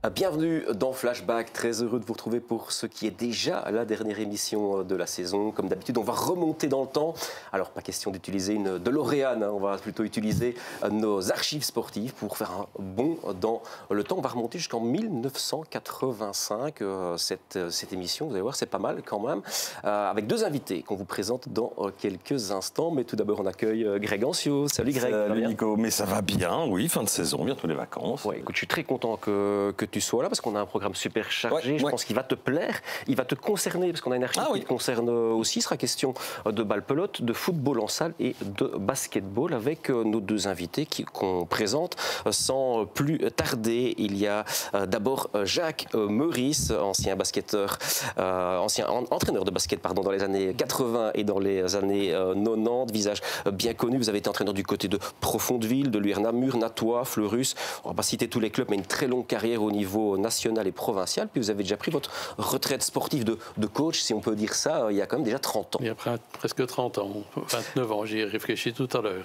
Bienvenue dans Flashback, très heureux de vous retrouver pour ce qui est déjà la dernière émission de la saison. Comme d'habitude, on va remonter dans le temps. Alors, pas question d'utiliser une DeLorean, on va plutôt utiliser nos archives sportives pour faire un bond dans le temps. On va remonter jusqu'en 1985, cette émission, vous allez voir, c'est pas mal quand même, avec deux invités qu'on vous présente dans quelques instants. Mais tout d'abord, on accueille Greg Ancio. Salut Greg. Salut Nico, mais ça va bien, oui, fin de saison, bientôt les vacances. Ouais, écoute, je suis très content que tu sois là parce qu'on a un programme super chargé. Je pense qu'il va te plaire, il va te concerner parce qu'on a une archive qui te concerne aussi. Il sera question de balle-pelote, de football en salle et de basketball avec nos deux invités qu'on présente sans plus tarder. Il y a d'abord Jacques Meurice, ancien basketteur, ancien entraîneur de basket dans les années 80 et dans les années 90, visage bien connu. Vous avez été entraîneur du côté de Profondeville, de l'UR Namur, Natois, Fleurus. On va pas citer tous les clubs, mais une très longue carrière au niveau national et provincial. Puis vous avez déjà pris votre retraite sportive de coach, si on peut dire ça, il y a quand même déjà 30 ans. Il y a presque 30 ans, 29 ans, j'y ai réfléchi tout à l'heure.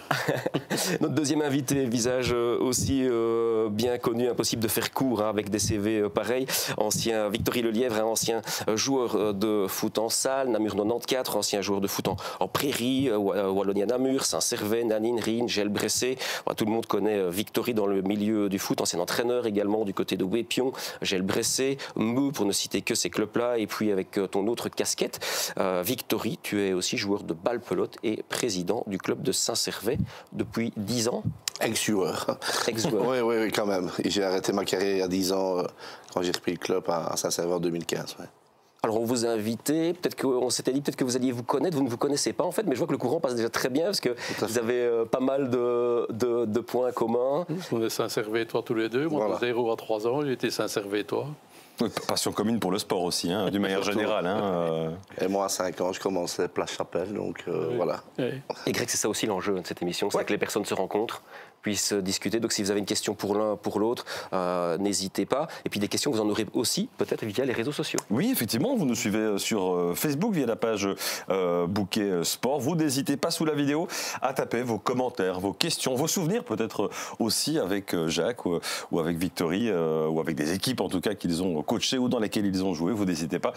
Notre deuxième invité, visage aussi bien connu, impossible de faire court avec des CV pareils. Ancien Victory Lelièvre, ancien joueur de foot en salle, Namur 94, ancien joueur de foot en prairie, Wallonia Namur, Saint-Servais, Nanine, Rhin, Gel-Bressé. Tout le monde connaît Victory dans le milieu du foot, ancien entraîneur également du côté de Wépion, Gel-Bressé, Meux, pour ne citer que ces clubs-là. Et puis avec ton autre casquette, Victory, tu es aussi joueur de balle-pelote et président du club de Saint-Servais depuis 10 ans. Ex-joueur. Ex-joueur. Oui, quand même. J'ai arrêté ma carrière il y a 10 ans quand j'ai repris le club à Saint-Servais en 2015. Ouais. Alors on vous a invité, peut-être qu'on s'était dit peut-être que vous alliez vous connaître, vous ne vous connaissez pas en fait, mais je vois que le courant passe déjà très bien parce que vous avez pas mal de points communs. On est Saint-Servais-toi tous les deux, moi de 0 à 3 ans, j'ai été Saint-Servais-toi. Passion commune pour le sport aussi, d'une manière générale. Et moi à 5 ans, je commençais Place Chapelle, donc voilà. Et Greg, c'est ça aussi l'enjeu de cette émission, c'est que les personnes se rencontrent, puissent discuter. Donc si vous avez une question pour l'un, pour l'autre, n'hésitez pas. Et puis des questions, vous en aurez aussi peut-être via les réseaux sociaux. Oui, effectivement, vous nous suivez sur Facebook via la page Bouquet Sport. Vous n'hésitez pas sous la vidéo à taper vos commentaires, vos questions, vos souvenirs peut-être aussi avec Jacques ou avec Victory ou avec des équipes en tout cas qu'ils ont coachées ou dans lesquelles ils ont joué. Vous n'hésitez pas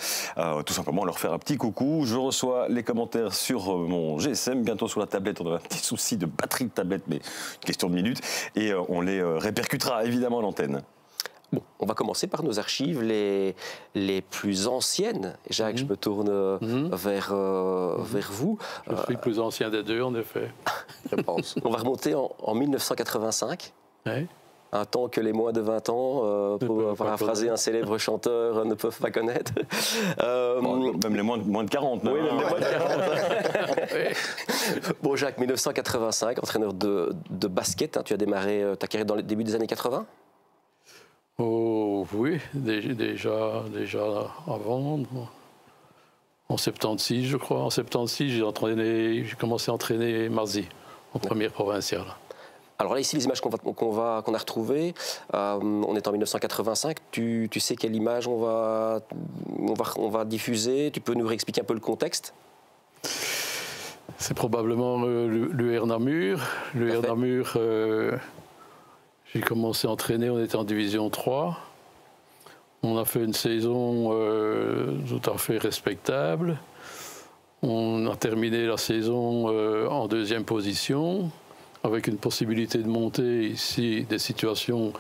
tout simplement à leur faire un petit coucou. Je reçois les commentaires sur mon GSM, bientôt sur la tablette. On a un petit souci de batterie de tablette, mais une question de minutes. Et on les répercutera évidemment à l'antenne. Bon, on va commencer par nos archives les plus anciennes. Jacques, je me tourne vers vous. Je suis le plus ancien des deux, en effet. Je pense. On va remonter en 1985. Ouais. Un temps que les moins de 20 ans, pour paraphraser un célèbre chanteur, ne peuvent pas connaître. Même les moins de 40. Oui, même les moins de 40. Bon, Jacques, 1985, entraîneur de basket. Tu as démarré ta carrière dans le début des années 80 ? Oh oui, déjà avant. En 76, je crois. En 76, j'ai commencé à entraîner Marzi, en première provinciale. Alors là, ici, les images qu'on a retrouvées, on est en 1985. Tu sais quelle image on va diffuser? Tu peux nous réexpliquer un peu le contexte? C'est probablement l'UR Namur. L'UR Namur, j'ai commencé à entraîner, on était en division 3. On a fait une saison tout à fait respectable. On a terminé la saison en deuxième position, avec une possibilité de monter ici, des situations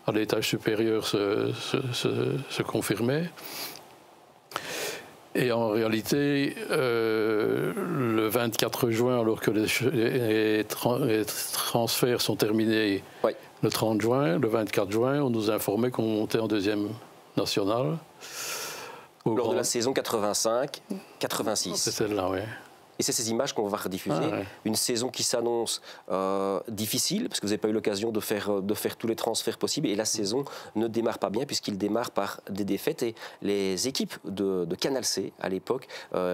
à l'étage supérieur se confirmaient. Et en réalité, le 24 juin, alors que les transferts sont terminés le 30 juin, le 24 juin, on nous informait qu'on montait en deuxième nationale. Lors de la saison 85-86. C'est celle-là, oui. Et c'est ces images qu'on va rediffuser. Une saison qui s'annonce difficile, parce que vous n'avez pas eu l'occasion de faire tous les transferts possibles. Et la saison ne démarre pas bien, puisqu'il démarre par des défaites. Et les équipes de Canal C, à l'époque,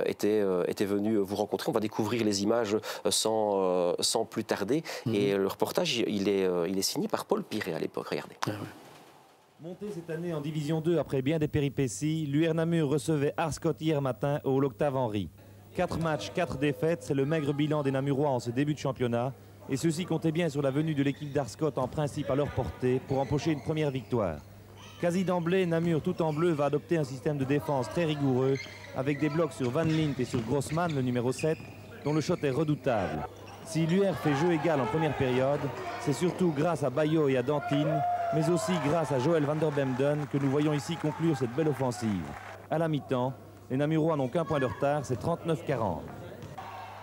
étaient venues vous rencontrer. On va découvrir les images sans plus tarder. Et le reportage, il est signé par Paul Piret, à l'époque. Regardez. Monté cette année en Division 2 après bien des péripéties, l'UR Namur recevait Arscott hier matin au l'Octave Henry. 4 matchs, 4 défaites, c'est le maigre bilan des Namurois en ce début de championnat. Et ceux-ci comptaient bien sur la venue de l'équipe d'Arscott en principe à leur portée pour empocher une première victoire. Quasi d'emblée, Namur, tout en bleu, va adopter un système de défense très rigoureux, avec des blocs sur Van Lint et sur Grossman, le numéro 7, dont le shot est redoutable. Si l'UR fait jeu égal en première période, c'est surtout grâce à Bayo et à Dantine, mais aussi grâce à Joël van der Bemden que nous voyons ici conclure cette belle offensive. À la mi-temps, les Namurois n'ont qu'un point de retard, c'est 39-40.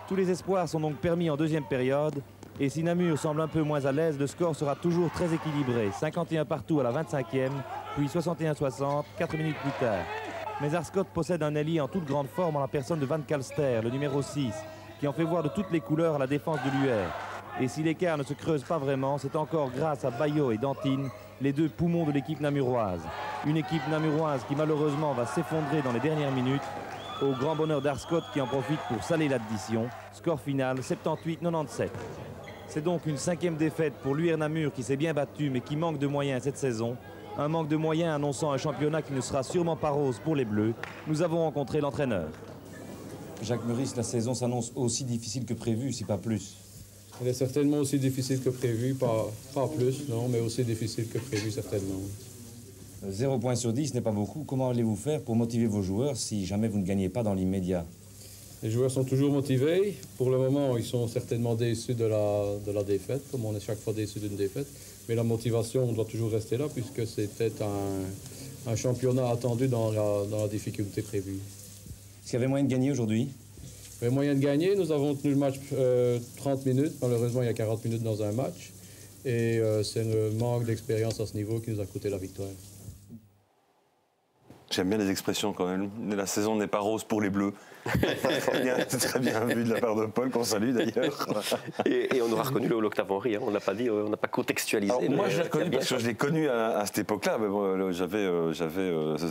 Tous les espoirs sont donc permis en deuxième période, et si Namur semble un peu moins à l'aise, le score sera toujours très équilibré. 51 partout à la 25e, puis 61-60, 4 minutes plus tard. Mais Arscott possède un ailier en toute grande forme en la personne de Van Kalster, le numéro 6, qui en fait voir de toutes les couleurs à la défense de l'UR. Et si l'écart ne se creuse pas vraiment, c'est encore grâce à Bayo et Dantine, les deux poumons de l'équipe namuroise. Une équipe namuroise qui malheureusement va s'effondrer dans les dernières minutes, au grand bonheur d'Arscott qui en profite pour saler l'addition. Score final 78-97. C'est donc une 5e défaite pour l'UR Namur qui s'est bien battu mais qui manque de moyens cette saison. Un manque de moyens annonçant un championnat qui ne sera sûrement pas rose pour les Bleus. Nous avons rencontré l'entraîneur. Jacques Meurice, la saison s'annonce aussi difficile que prévu, si pas plus. Elle est certainement aussi difficile que prévu, pas plus, non, mais aussi difficile que prévu, certainement. 0 points sur 10 n'est pas beaucoup. Comment allez-vous faire pour motiver vos joueurs si jamais vous ne gagnez pas dans l'immédiat? Les joueurs sont toujours motivés. Pour le moment, ils sont certainement déçus de la défaite, comme on est chaque fois déçus d'une défaite. Mais la motivation, on doit toujours rester là, puisque c'était un championnat attendu dans la difficulté prévue. Est-ce qu'il y avait moyen de gagner aujourd'hui? Il y avait moyen de gagner. Nous avons tenu le match 30 minutes. Malheureusement, il y a 40 minutes dans un match. Et c'est le manque d'expérience à ce niveau qui nous a coûté la victoire. J'aime bien les expressions quand même. La saison n'est pas rose pour les Bleus. C'est très bien vu de la part de Paul, qu'on salue d'ailleurs. Et on aura reconnu le Octave Henry, hein. On n'a pas dit, on n'a pas contextualisé. Alors, moi, je l'ai reconnu parce que je l'ai connu à cette époque-là. J'avais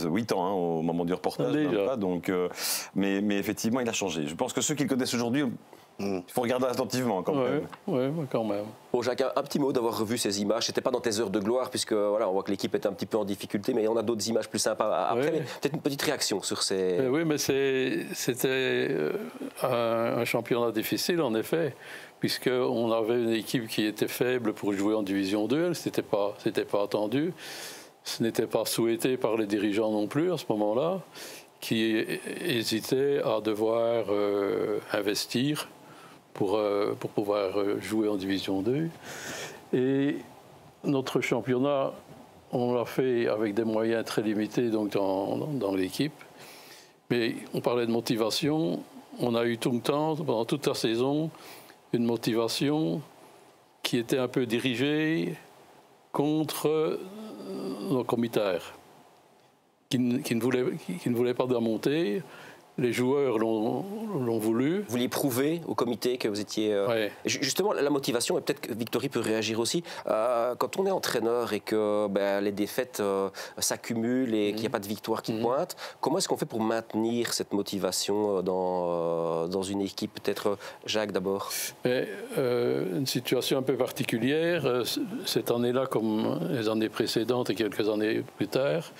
8 ans hein, au moment du reportage. Pas, donc, mais effectivement, il a changé. Je pense que ceux qui le connaissent aujourd'hui, il faut regarder attentivement quand même. Oui, quand même. Bon, Jacques, un petit mot d'avoir revu ces images. C'était pas dans tes heures de gloire, puisque voilà, on voit que l'équipe était un petit peu en difficulté, mais on a d'autres images plus sympas après. Mais peut-être une petite réaction sur ces. Oui, mais c'était un championnat difficile, en effet, puisqu'on avait une équipe qui était faible pour jouer en Division 2. C'était pas attendu. Ce n'était pas souhaité par les dirigeants non plus à ce moment-là, qui hésitaient à devoir investir pour pouvoir jouer en Division 2. Et notre championnat, on l'a fait avec des moyens très limités donc dans l'équipe. Mais on parlait de motivation. On a eu tout le temps, pendant toute la saison, une motivation qui était un peu dirigée contre nos commissaires, qui ne voulaient pas de la montée. Les joueurs l'ont voulu. Vous vouliez prouver au comité que vous étiez... Ouais. Justement, la motivation, et peut-être que Victory peut réagir aussi, quand on est entraîneur et que les défaites s'accumulent et qu'il n'y a pas de victoire qui pointe, comment est-ce qu'on fait pour maintenir cette motivation dans une équipe? Peut-être Jacques d'abord. Une situation un peu particulière. Cette année-là, comme les années précédentes et quelques années plus tard,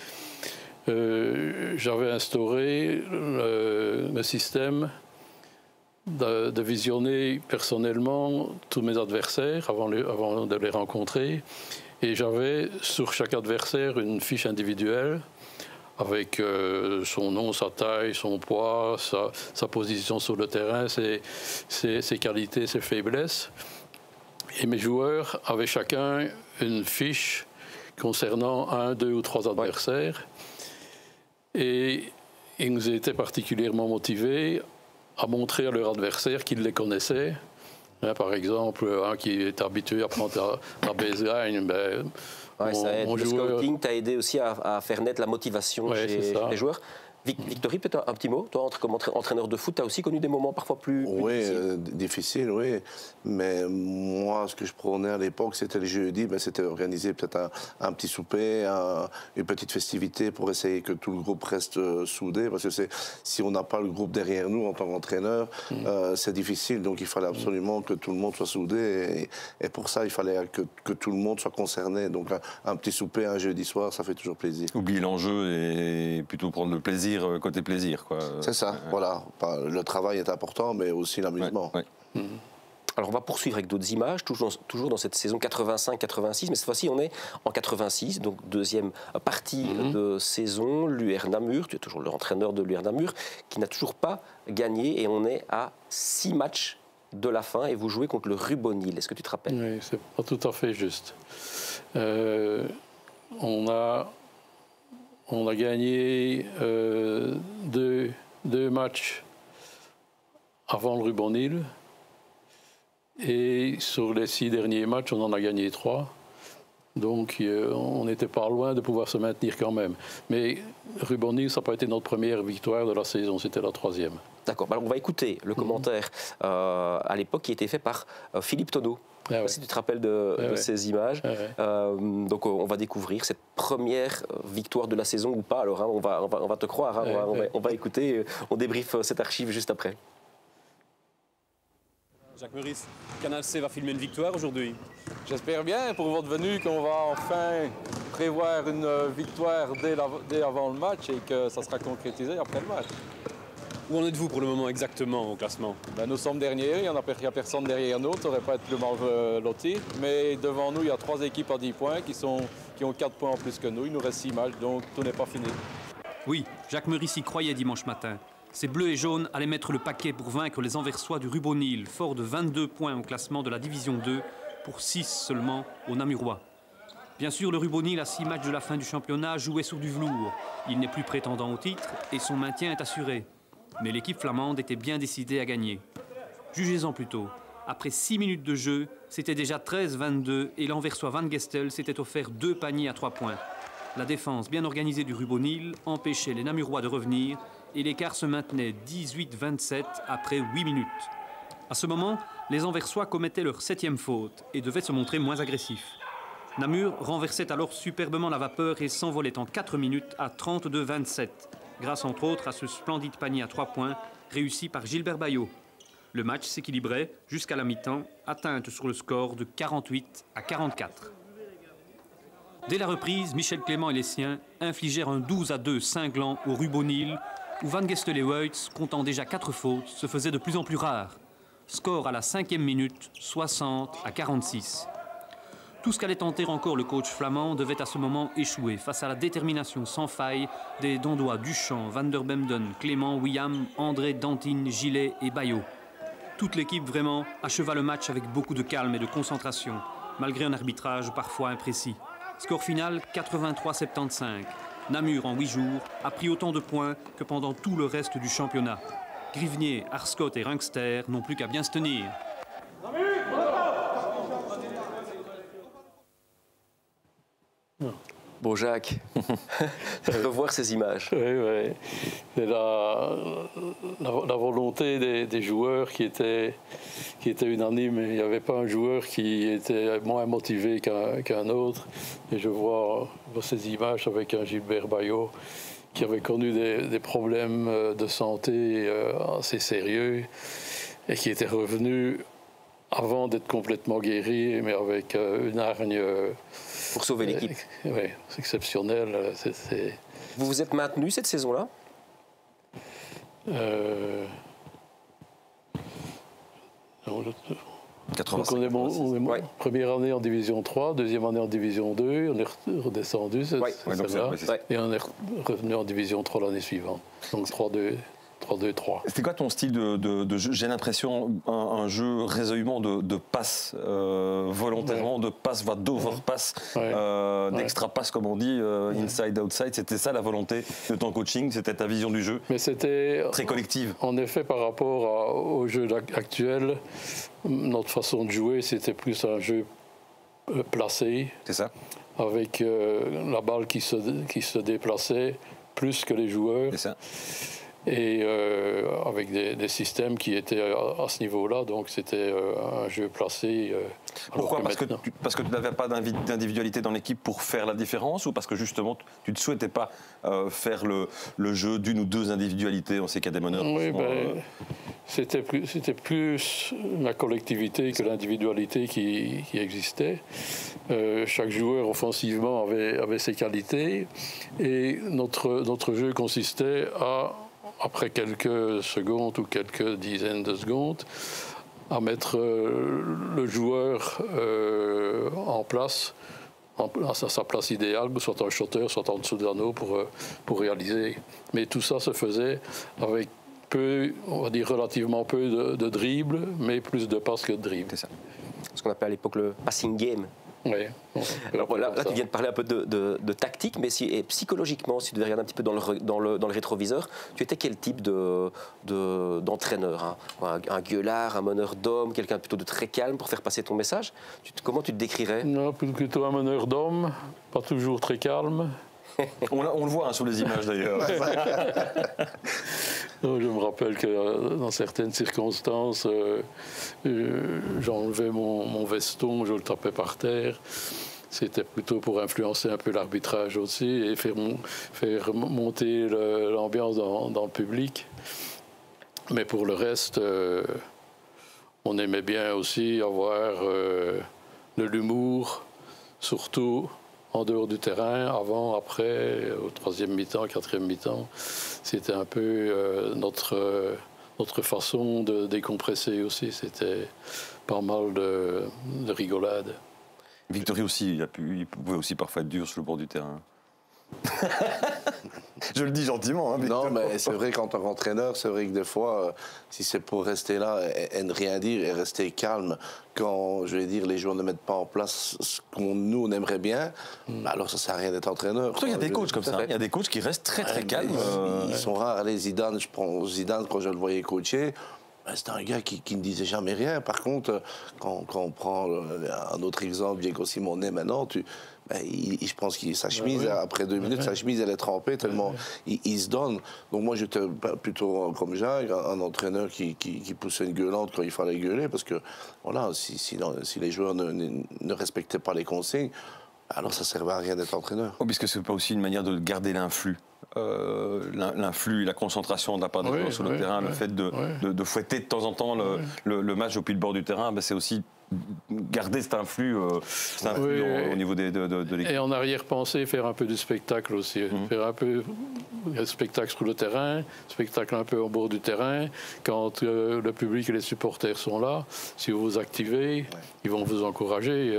j'avais instauré le système de visionner personnellement tous mes adversaires avant de les rencontrer. Et j'avais sur chaque adversaire une fiche individuelle avec son nom, sa taille, son poids, sa position sur le terrain, ses qualités, ses faiblesses. Et mes joueurs avaient chacun une fiche concernant 1, 2 ou 3 adversaires. Et ils nous étaient particulièrement motivés à montrer à leur adversaire qu'ils les connaissaient. Par exemple, un qui est habitué à prendre la baseline, ça aide. Le scouting t'a aidé aussi à faire naître la motivation chez les joueurs. Victory, peut-être un petit mot. Toi, comme entraîneur de foot, tu as aussi connu des moments parfois plus difficiles. Difficiles, oui. Mais moi, ce que je prônais à l'époque, c'était les jeudis. C'était organiser peut-être un petit souper, une petite festivité pour essayer que tout le groupe reste soudé. Parce que si on n'a pas le groupe derrière nous en tant qu'entraîneur, c'est difficile. Donc il fallait absolument que tout le monde soit soudé. Et pour ça, il fallait que tout le monde soit concerné. Donc un petit souper un jeudi soir, ça fait toujours plaisir. Oublier l'enjeu et plutôt prendre le plaisir. Côté plaisir, quoi. C'est ça, voilà. Le travail est important, mais aussi l'amusement. Alors on va poursuivre avec d'autres images, toujours dans cette saison 85-86, mais cette fois-ci on est en 86, donc deuxième partie de saison. L'UR Namur, tu es toujours l'entraîneur de l'UR Namur, qui n'a toujours pas gagné, et on est à 6 matchs de la fin, et vous jouez contre le Rubonil. Est-ce que tu te rappelles? Oui, c'est pas tout à fait juste. On a gagné deux matchs avant le Rubonil. Et sur les 6 derniers matchs, on en a gagné 3. Donc, on n'était pas loin de pouvoir se maintenir quand même. Mais Rubonil, ça n'a pas été notre première victoire de la saison, c'était la 3e. D'accord. Alors, on va écouter le commentaire à l'époque qui a été fait par Philippe Tonneau. Ah ouais. Si tu te rappelles de ces images. Donc, on va découvrir cette première victoire de la saison ou pas. Alors, on va te croire, on va écouter, on débriefe cette archive juste après. Jacques Meurice, Canal C va filmer une victoire aujourd'hui. J'espère bien pour votre venue qu'on va enfin prévoir une victoire dès avant le match et que ça sera concrétisé après le match. Où en êtes-vous pour le moment exactement au classement? Nous sommes derniers, il n'y a personne derrière nous, ça n'aurait pas être plus mal loti. Mais devant nous, il y a 3 équipes à 10 points qui ont 4 points en plus que nous. Il nous reste 6 matchs, donc tout n'est pas fini. Oui, Jacques Meurice y croyait dimanche matin. Ces bleus et jaunes allaient mettre le paquet pour vaincre les Anversois du Rubonil, fort de 22 points au classement de la Division 2, pour 6 seulement aux Namurois. Bien sûr, le Rubonil, à 6 matchs de la fin du championnat, jouait sur du velours. Il n'est plus prétendant au titre et son maintien est assuré. Mais l'équipe flamande était bien décidée à gagner. Jugez-en plutôt. Après 6 minutes de jeu, c'était déjà 13-22 et l'Anversois Van Gestel s'était offert 2 paniers à 3 points. La défense bien organisée du Rubonil empêchait les Namurois de revenir et l'écart se maintenait 18-27 après 8 minutes. À ce moment, les Anversois commettaient leur 7e faute et devaient se montrer moins agressifs. Namur renversait alors superbement la vapeur et s'envolait en 4 minutes à 32-27, grâce entre autres à ce splendide panier à 3 points réussi par Gilbert Bayot. Le match s'équilibrait jusqu'à la mi-temps, atteinte sur le score de 48-44. Dès la reprise, Michel Clément et les siens infligèrent un 12-2 cinglant au Rubonil, où Van Gestel et Woyts, comptant déjà 4 fautes, se faisaient de plus en plus rares. Score à la 5e minute, 60-46. Tout ce qu'allait tenter encore le coach flamand devait à ce moment échouer face à la détermination sans faille des Dondois Duchamp, Van der Bemden, Clément, William, André, Dantine, Gillet et Bayot. Toute l'équipe vraiment acheva le match avec beaucoup de calme et de concentration, malgré un arbitrage parfois imprécis. Score final 83-75. Namur, en 8 jours, a pris autant de points que pendant tout le reste du championnat. Grivnier, Arscott et Rungster n'ont plus qu'à bien se tenir. Bon, Jacques, revoir ces images. Oui. C'est la volonté des joueurs qui était unanime. Il n'y avait pas un joueur qui était moins motivé qu'un autre. Et je vois ces images avec un Gilbert Bayot qui avait connu des problèmes de santé assez sérieux et qui était revenu avant d'être complètement guéri, mais avec une hargne... Pour sauver l'équipe. Oui, c'est exceptionnel. Vous vous êtes maintenu cette saison-là? Donc on est première année en Division 3, deuxième année en Division 2, on est redescendu, et on est revenu en Division 3 l'année suivante. Donc 3-2. 3-2-3. C'était quoi ton style de jeu? J'ai l'impression un jeu résolument de passe volontairement, de passe, d'overpass, d'extra passe comme on dit, inside outside. C'était ça la volonté de ton coaching, c'était ta vision du jeu. Mais c'était très collective. En effet, par rapport au jeu actuel, notre façon de jouer, c'était plus un jeu placé. C'est ça. Avec la balle qui se déplaçait plus que les joueurs. C'est ça. Et avec des systèmes qui étaient à ce niveau-là, donc c'était un jeu placé. Pourquoi? Parce que tu n'avais pas d'individualité dans l'équipe pour faire la différence, ou parce que justement tu ne souhaitais pas faire le jeu d'une ou deux individualités? On sait qu'il y a des meneurs. Oui, c'était plus la collectivité que l'individualité qui existait. Chaque joueur offensivement avait ses qualités, et notre jeu consistait à, après quelques secondes ou quelques dizaines de secondes, à mettre le joueur en place, à sa place idéale, soit un shotter, soit en dessous de l'anneau pour réaliser. Mais tout ça se faisait avec peu, on va dire relativement peu de dribble, mais plus de passes que de dribble. C'est ça. Ce qu'on appelle à l'époque le passing game. Oui. Alors là, tu viens de parler un peu de tactique, mais psychologiquement, si tu devais regarder un petit peu dans le rétroviseur, tu étais quel type d'entraîneur, hein? Un gueulard, un meneur d'hommes, quelqu'un plutôt de très calme pour faire passer ton message? Comment tu te décrirais? Non, plutôt un meneur d'hommes, pas toujours très calme. On le voit sur les images d'ailleurs. Je me rappelle que dans certaines circonstances, j'enlevais mon veston, je le tapais par terre. C'était plutôt pour influencer un peu l'arbitrage aussi et faire monter l'ambiance dans le public. Mais pour le reste, on aimait bien aussi avoir de l'humour, surtout en dehors du terrain, avant, après, au troisième mi-temps, quatrième mi-temps. C'était un peu notre façon de décompresser aussi. C'était pas mal de rigolade. Victory aussi, il pouvait aussi parfois être dur sur le bord du terrain. Je le dis gentiment. Hein, non, mais c'est vrai qu'en tant qu'entraîneur, c'est vrai que des fois, si c'est pour rester là et ne rien dire et rester calme, quand, je vais dire, les joueurs ne mettent pas en place ce qu'on nous on aimerait bien, bah alors ça ne sert à rien d'être entraîneur. Pourtant, il y a des coachs comme ça. Il y a des coachs qui restent très calmes. Ils sont rares. Allez, Zidane, je prends Zidane quand je le voyais coacher. C'était un gars qui ne disait jamais rien. Par contre, quand on prend un autre exemple, Diego Simeone maintenant, je pense que sa chemise, après 2 minutes, sa chemise, elle est trempée tellement il se donne. Donc moi, j'étais plutôt comme Jacques, un entraîneur qui poussait une gueulante quand il fallait gueuler, parce que voilà, si les joueurs ne respectaient pas les consignes, alors ça ne servait à rien d'être entraîneur. Oh, puisque ce n'est pas aussi une manière de garder l'influx. L'influx, la concentration de la part des joueurs sur le terrain, le fait de fouetter de temps en temps le match au pied du bord du terrain, c'est aussi garder cet influx, au niveau de l'équipe. Et en arrière-pensée, faire un peu du spectacle aussi. Faire un peu de spectacle sur le terrain, spectacle un peu au bord du terrain. Quand le public et les supporters sont là, si vous vous activez, ils vont vous encourager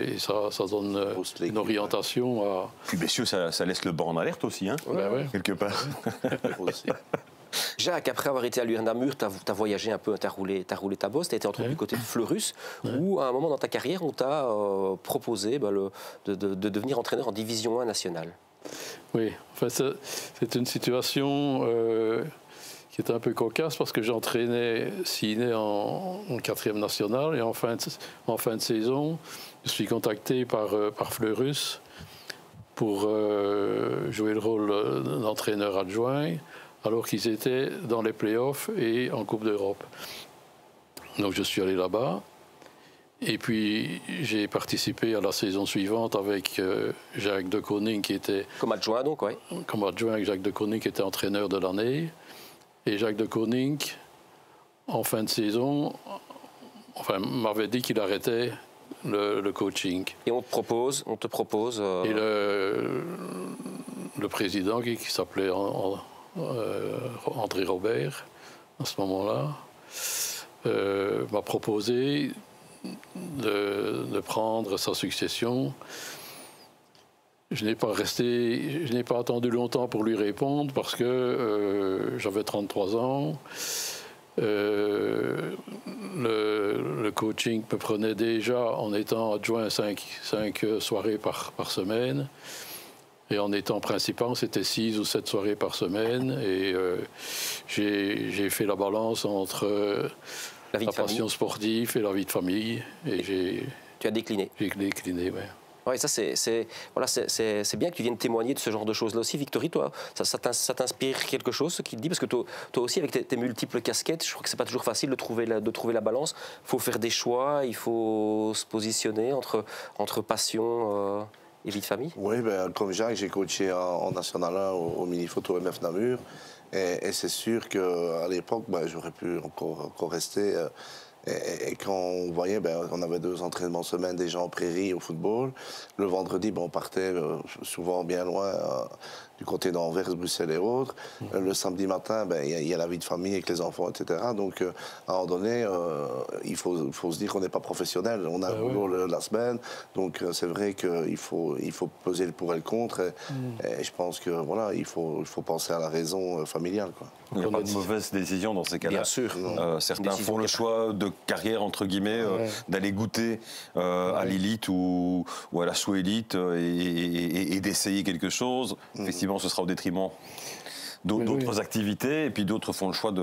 et ça donne une orientation à... Puis bien sûr, ça laisse le banc en alerte aussi, hein, quelque part. Jacques, après avoir été à l'UR Namur, tu as voyagé un peu, tu as roulé ta bosse, tu as été entendu du côté de Fleurus, où à un moment dans ta carrière, on t'a proposé de devenir entraîneur en Division 1 nationale. Oui, enfin, c'est une situation qui est un peu cocasse parce que j'entraînais Ciné en 4e nationale et en fin de saison, je suis contacté par Fleurus pour jouer le rôle d'entraîneur adjoint, alors qu'ils étaient dans les playoffs et en Coupe d'Europe. Donc je suis allé là-bas, et puis j'ai participé à la saison suivante avec Jacques de Koning qui était... Comme adjoint donc, oui. Comme adjoint avec Jacques de Koning qui était entraîneur de l'année. Et Jacques de Koning, en fin de saison, m'avait dit qu'il arrêtait le coaching. Et on te propose... Et le président qui s'appelait... André Robert, à ce moment-là, m'a proposé de prendre sa succession. Je n'ai pas attendu longtemps pour lui répondre parce que j'avais 33 ans. Le coaching me prenait déjà en étant adjoint 5 soirées par semaine. Et en étant principal, c'était 6 ou 7 soirées par semaine. Et j'ai fait la balance entre la passion sportive et la vie de famille. Et tu as décliné. J'ai décliné, oui. Oui, ça c'est bien que tu viennes témoigner de ce genre de choses-là aussi. Victory, toi, ça t'inspire quelque chose, ce qu'il te dit? Parce que toi aussi, avec tes multiples casquettes, je crois que c'est pas toujours facile de trouver la balance. Il faut faire des choix, il faut se positionner entre passion... et vie de famille? Oui, comme Jacques, j'ai coaché en National 1 au mini-foot au MF Namur. Et c'est sûr qu'à l'époque, j'aurais pu encore rester. Et quand on voyait, on avait 2 entraînements semaine déjà en prairie au football. Le vendredi, on partait souvent bien loin, du côté d'Anvers, Bruxelles et autres. Le samedi matin, il y a la vie de famille avec les enfants, etc. Donc, à un moment donné, il faut se dire qu'on n'est pas professionnel. On a un boulot la semaine. Donc, c'est vrai qu'il faut peser le pour et le contre. Et je pense que voilà, il faut penser à la raison familiale, quoi. Il n'y a pas de mauvaise décision dans ces cas-là. Bien sûr. Certains font le choix de carrière, entre guillemets, d'aller goûter à l'élite ou à la sous-élite et d'essayer quelque chose. Effectivement, ce sera au détriment d'autres activités, et puis d'autres font le choix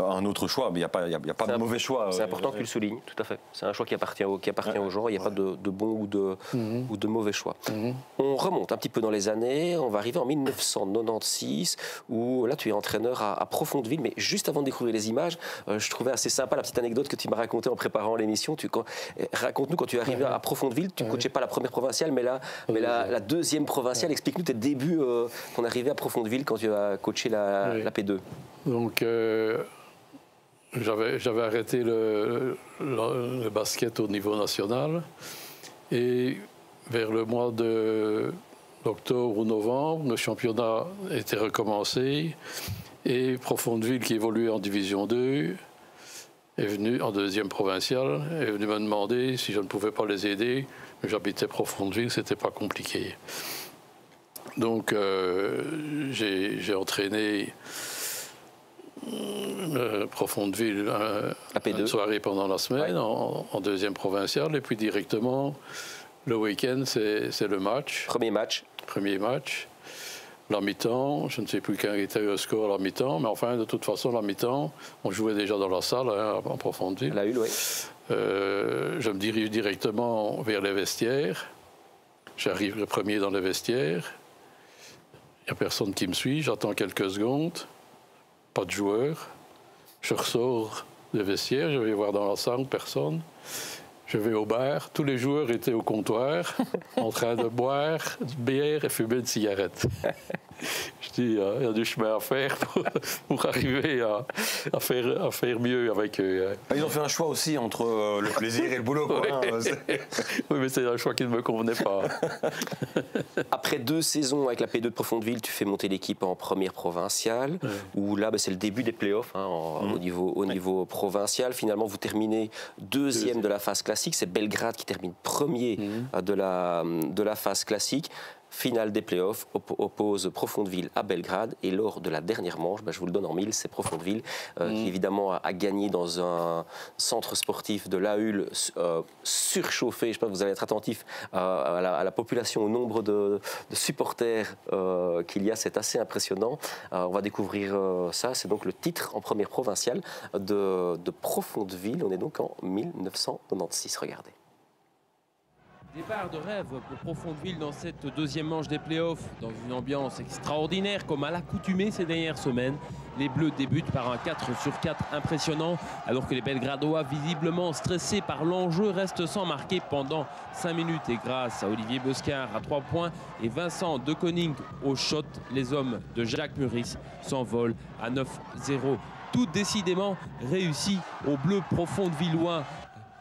un autre choix, mais il n'y a pas de mauvais choix. C'est important que tu le soulignes, tout à fait. C'est un choix qui appartient aux gens, il n'y a pas de bon ou de mauvais choix. On remonte un petit peu dans les années, on va arriver en 1996, où là tu es entraîneur à Profondeville, mais juste avant de découvrir les images, je trouvais assez sympa la petite anecdote que tu m'as racontée en préparant l'émission. Raconte-nous, quand tu es arrivé à Profondeville, tu ne coachais pas la première provinciale, mais la deuxième provinciale. Explique-nous tes débuts, ton arrivée à Profondeville quand tu as coaché la P2. Donc, j'avais arrêté le basket au niveau national, et vers le mois d'octobre ou novembre, le championnat était recommencé, et Profondeville, qui évoluait en division 2, est venu en deuxième provinciale, est venu me demander si je ne pouvais pas les aider. J'habitais Profondeville, c'était pas compliqué. Donc, j'ai entraîné Profondeville une soirée pendant la semaine, en deuxième provinciale, et puis directement, le week-end, c'est le match. Premier match. La mi-temps, je ne sais plus quel était le score à la mi-temps, mais enfin, de toute façon, la mi-temps, on jouait déjà dans la salle, en Profondeville. La Hule, oui. Je me dirige directement vers les vestiaires. J'arrive le premier dans les vestiaires. Il n'y a personne qui me suit, j'attends quelques secondes. Pas de joueurs. Je ressors des vestiaires, je vais voir dans la salle, personne. Je vais au bar, tous les joueurs étaient au comptoir, en train de boire de bière et fumer une cigarette. Je dis, il y a du chemin à faire pour arriver à faire mieux avec eux. Ils ont fait un choix aussi entre le plaisir et le boulot. Quoi, oui, mais c'est un choix qui ne me convenait pas. Après 2 saisons avec la P2 de Profondeville, tu fais monter l'équipe en première provinciale, où là, c'est le début des playoffs au niveau provincial. Finalement, vous terminez deuxième de la phase classique. C'est Belgrade qui termine premier de la phase classique. Finale des playoffs oppose Profondeville à Belgrade, et lors de la dernière manche, je vous le donne en mille, c'est Profondeville qui évidemment a gagné dans un centre sportif de la Hule surchauffé. Je sais pas, vous allez être attentif à la population, au nombre de supporters qu'il y a, c'est assez impressionnant. On va découvrir ça, c'est donc le titre en première provinciale de Profondeville. On est donc en 1996, regardez. Départ de rêve pour Profondeville dans cette deuxième manche des playoffs, dans une ambiance extraordinaire comme à l'accoutumée ces dernières semaines. Les Bleus débutent par un 4/4 impressionnant, alors que les Belgradois, visiblement stressés par l'enjeu, restent sans marquer pendant 5 minutes. Et grâce à Olivier Boscard à 3 points et Vincent De Koning au shot, les hommes de Jacques Muris s'envolent à 9-0. Tout décidément réussi aux Bleus profondevillois.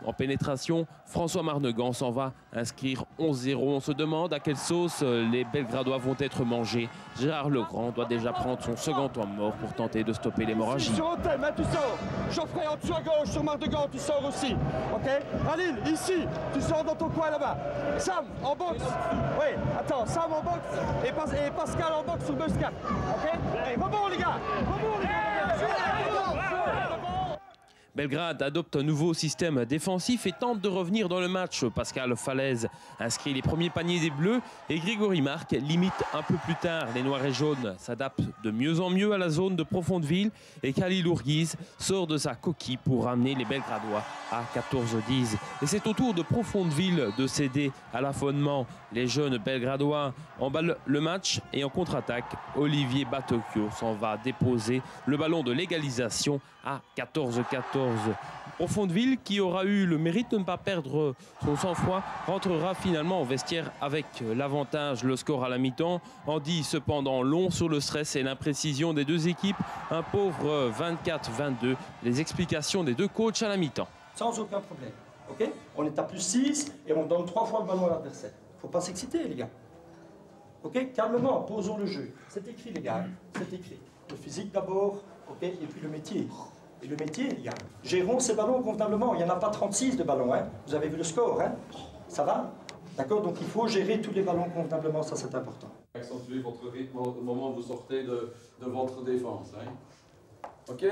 En pénétration, François Marnegan s'en va inscrire 11-0. On se demande à quelle sauce les Belgradois vont être mangés. Gérard Legrand doit déjà prendre son second temps mort pour tenter de stopper l'hémorragie. Sur Othème, tu sors. Geoffrey en dessous à gauche, sur Marnegan, tu sors aussi. Ok. Alil, ici, tu sors dans ton coin là-bas. Sam, en boxe. Oui, attends, Sam en boxe et Pascal en boxe sur Buscat. Ok. Allez, rebond les gars. Rebond les gars. Belgrade adopte un nouveau système défensif et tente de revenir dans le match. Pascal Falaise inscrit les premiers paniers des Bleus et Grégory Marc limite un peu plus tard. Les Noirs et Jaunes s'adaptent de mieux en mieux à la zone de Profondeville et Khalil Ourguiz sort de sa coquille pour ramener les Belgradois à 14-10. Et c'est au tour de Profondeville de céder à l'affolement. Les jeunes Belgradois emballent le match et en contre-attaque, Olivier Batocchio s'en va déposer le ballon de l'égalisation à 14-14. Profondeville, qui aura eu le mérite de ne pas perdre son sang-froid, rentrera finalement au vestiaire avec l'avantage. Le score à la mi-temps en dit cependant long sur le stress et l'imprécision des deux équipes. Un pauvre 24-22. Les explications des deux coachs à la mi-temps. sans aucun problème. Okay, on est à plus 6 et on donne 3 fois le ballon à l'adversaire. Il ne faut pas s'exciter, les gars. Ok, calmement, posons le jeu. C'est écrit, les gars, c'est écrit. Le physique d'abord, ok, et puis le métier. Et le métier, les gars, gérons ces ballons convenablement. Il n'y en a pas 36 de ballons, hein. Vous avez vu le score, hein. Ça va? D'accord, donc il faut gérer tous les ballons convenablement, ça c'est important. Accentuez votre rythme au moment où vous sortez de votre défense. Hein. Ok,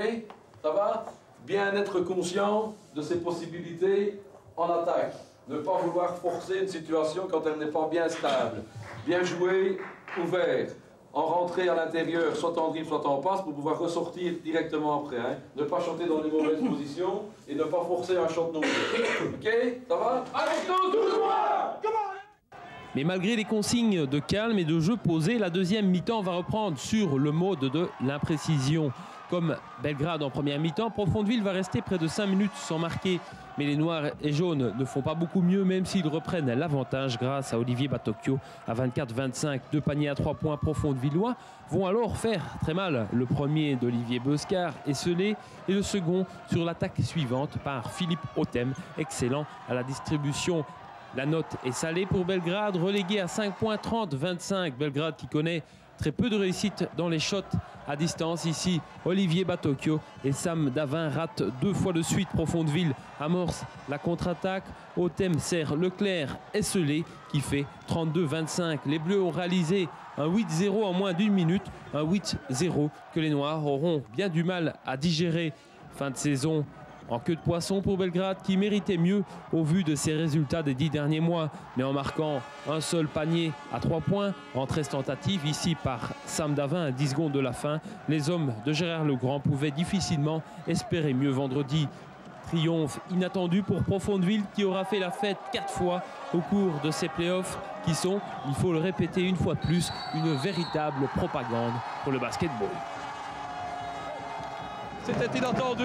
ça va? Bien être conscient de ses possibilités en attaque. Ne pas vouloir forcer une situation quand elle n'est pas bien stable. Bien jouer, ouvert. En rentrer à l'intérieur, soit en dribble, soit en passe, pour pouvoir ressortir directement après. Hein. Ne pas chanter dans les mauvaises positions et ne pas forcer un shot non plus. Ok, ça va? Allez, tout droit! Mais malgré les consignes de calme et de jeu posé, la deuxième mi-temps va reprendre sur le mode de l'imprécision. Comme Belgrade en première mi-temps, Profondeville va rester près de 5 minutes sans marquer. Mais les Noirs et Jaunes ne font pas beaucoup mieux, même s'ils reprennent l'avantage grâce à Olivier Batocchio à 24-25. 2 paniers à 3 points Profondevillois vont alors faire très mal. Le premier d'Olivier Beuscar esselé et le second sur l'attaque suivante par Philippe Autem, excellent à la distribution. La note est salée pour Belgrade, relégué à 5 points 30-25. Belgrade qui connaît très peu de réussite dans les shots à distance. Ici, Olivier Batocchio et Sam Davin ratent 2 fois de suite. Profondeville amorce la contre-attaque. Autem sert Leclerc esselé qui fait 32-25. Les Bleus ont réalisé un 8-0 en moins d'1 minute. Un 8-0 que les Noirs auront bien du mal à digérer. Fin de saison en queue de poisson pour Belgrade qui méritait mieux au vu de ses résultats des 10 derniers mois. Mais en marquant un seul panier à 3 points en 13 tentatives, ici par Sam Davin à 10 secondes de la fin, les hommes de Gérard Legrand pouvaient difficilement espérer mieux vendredi. Triomphe inattendu pour Profondeville qui aura fait la fête 4 fois au cours de ces playoffs qui sont, il faut le répéter une fois de plus, une véritable propagande pour le basketball. C'était inattendu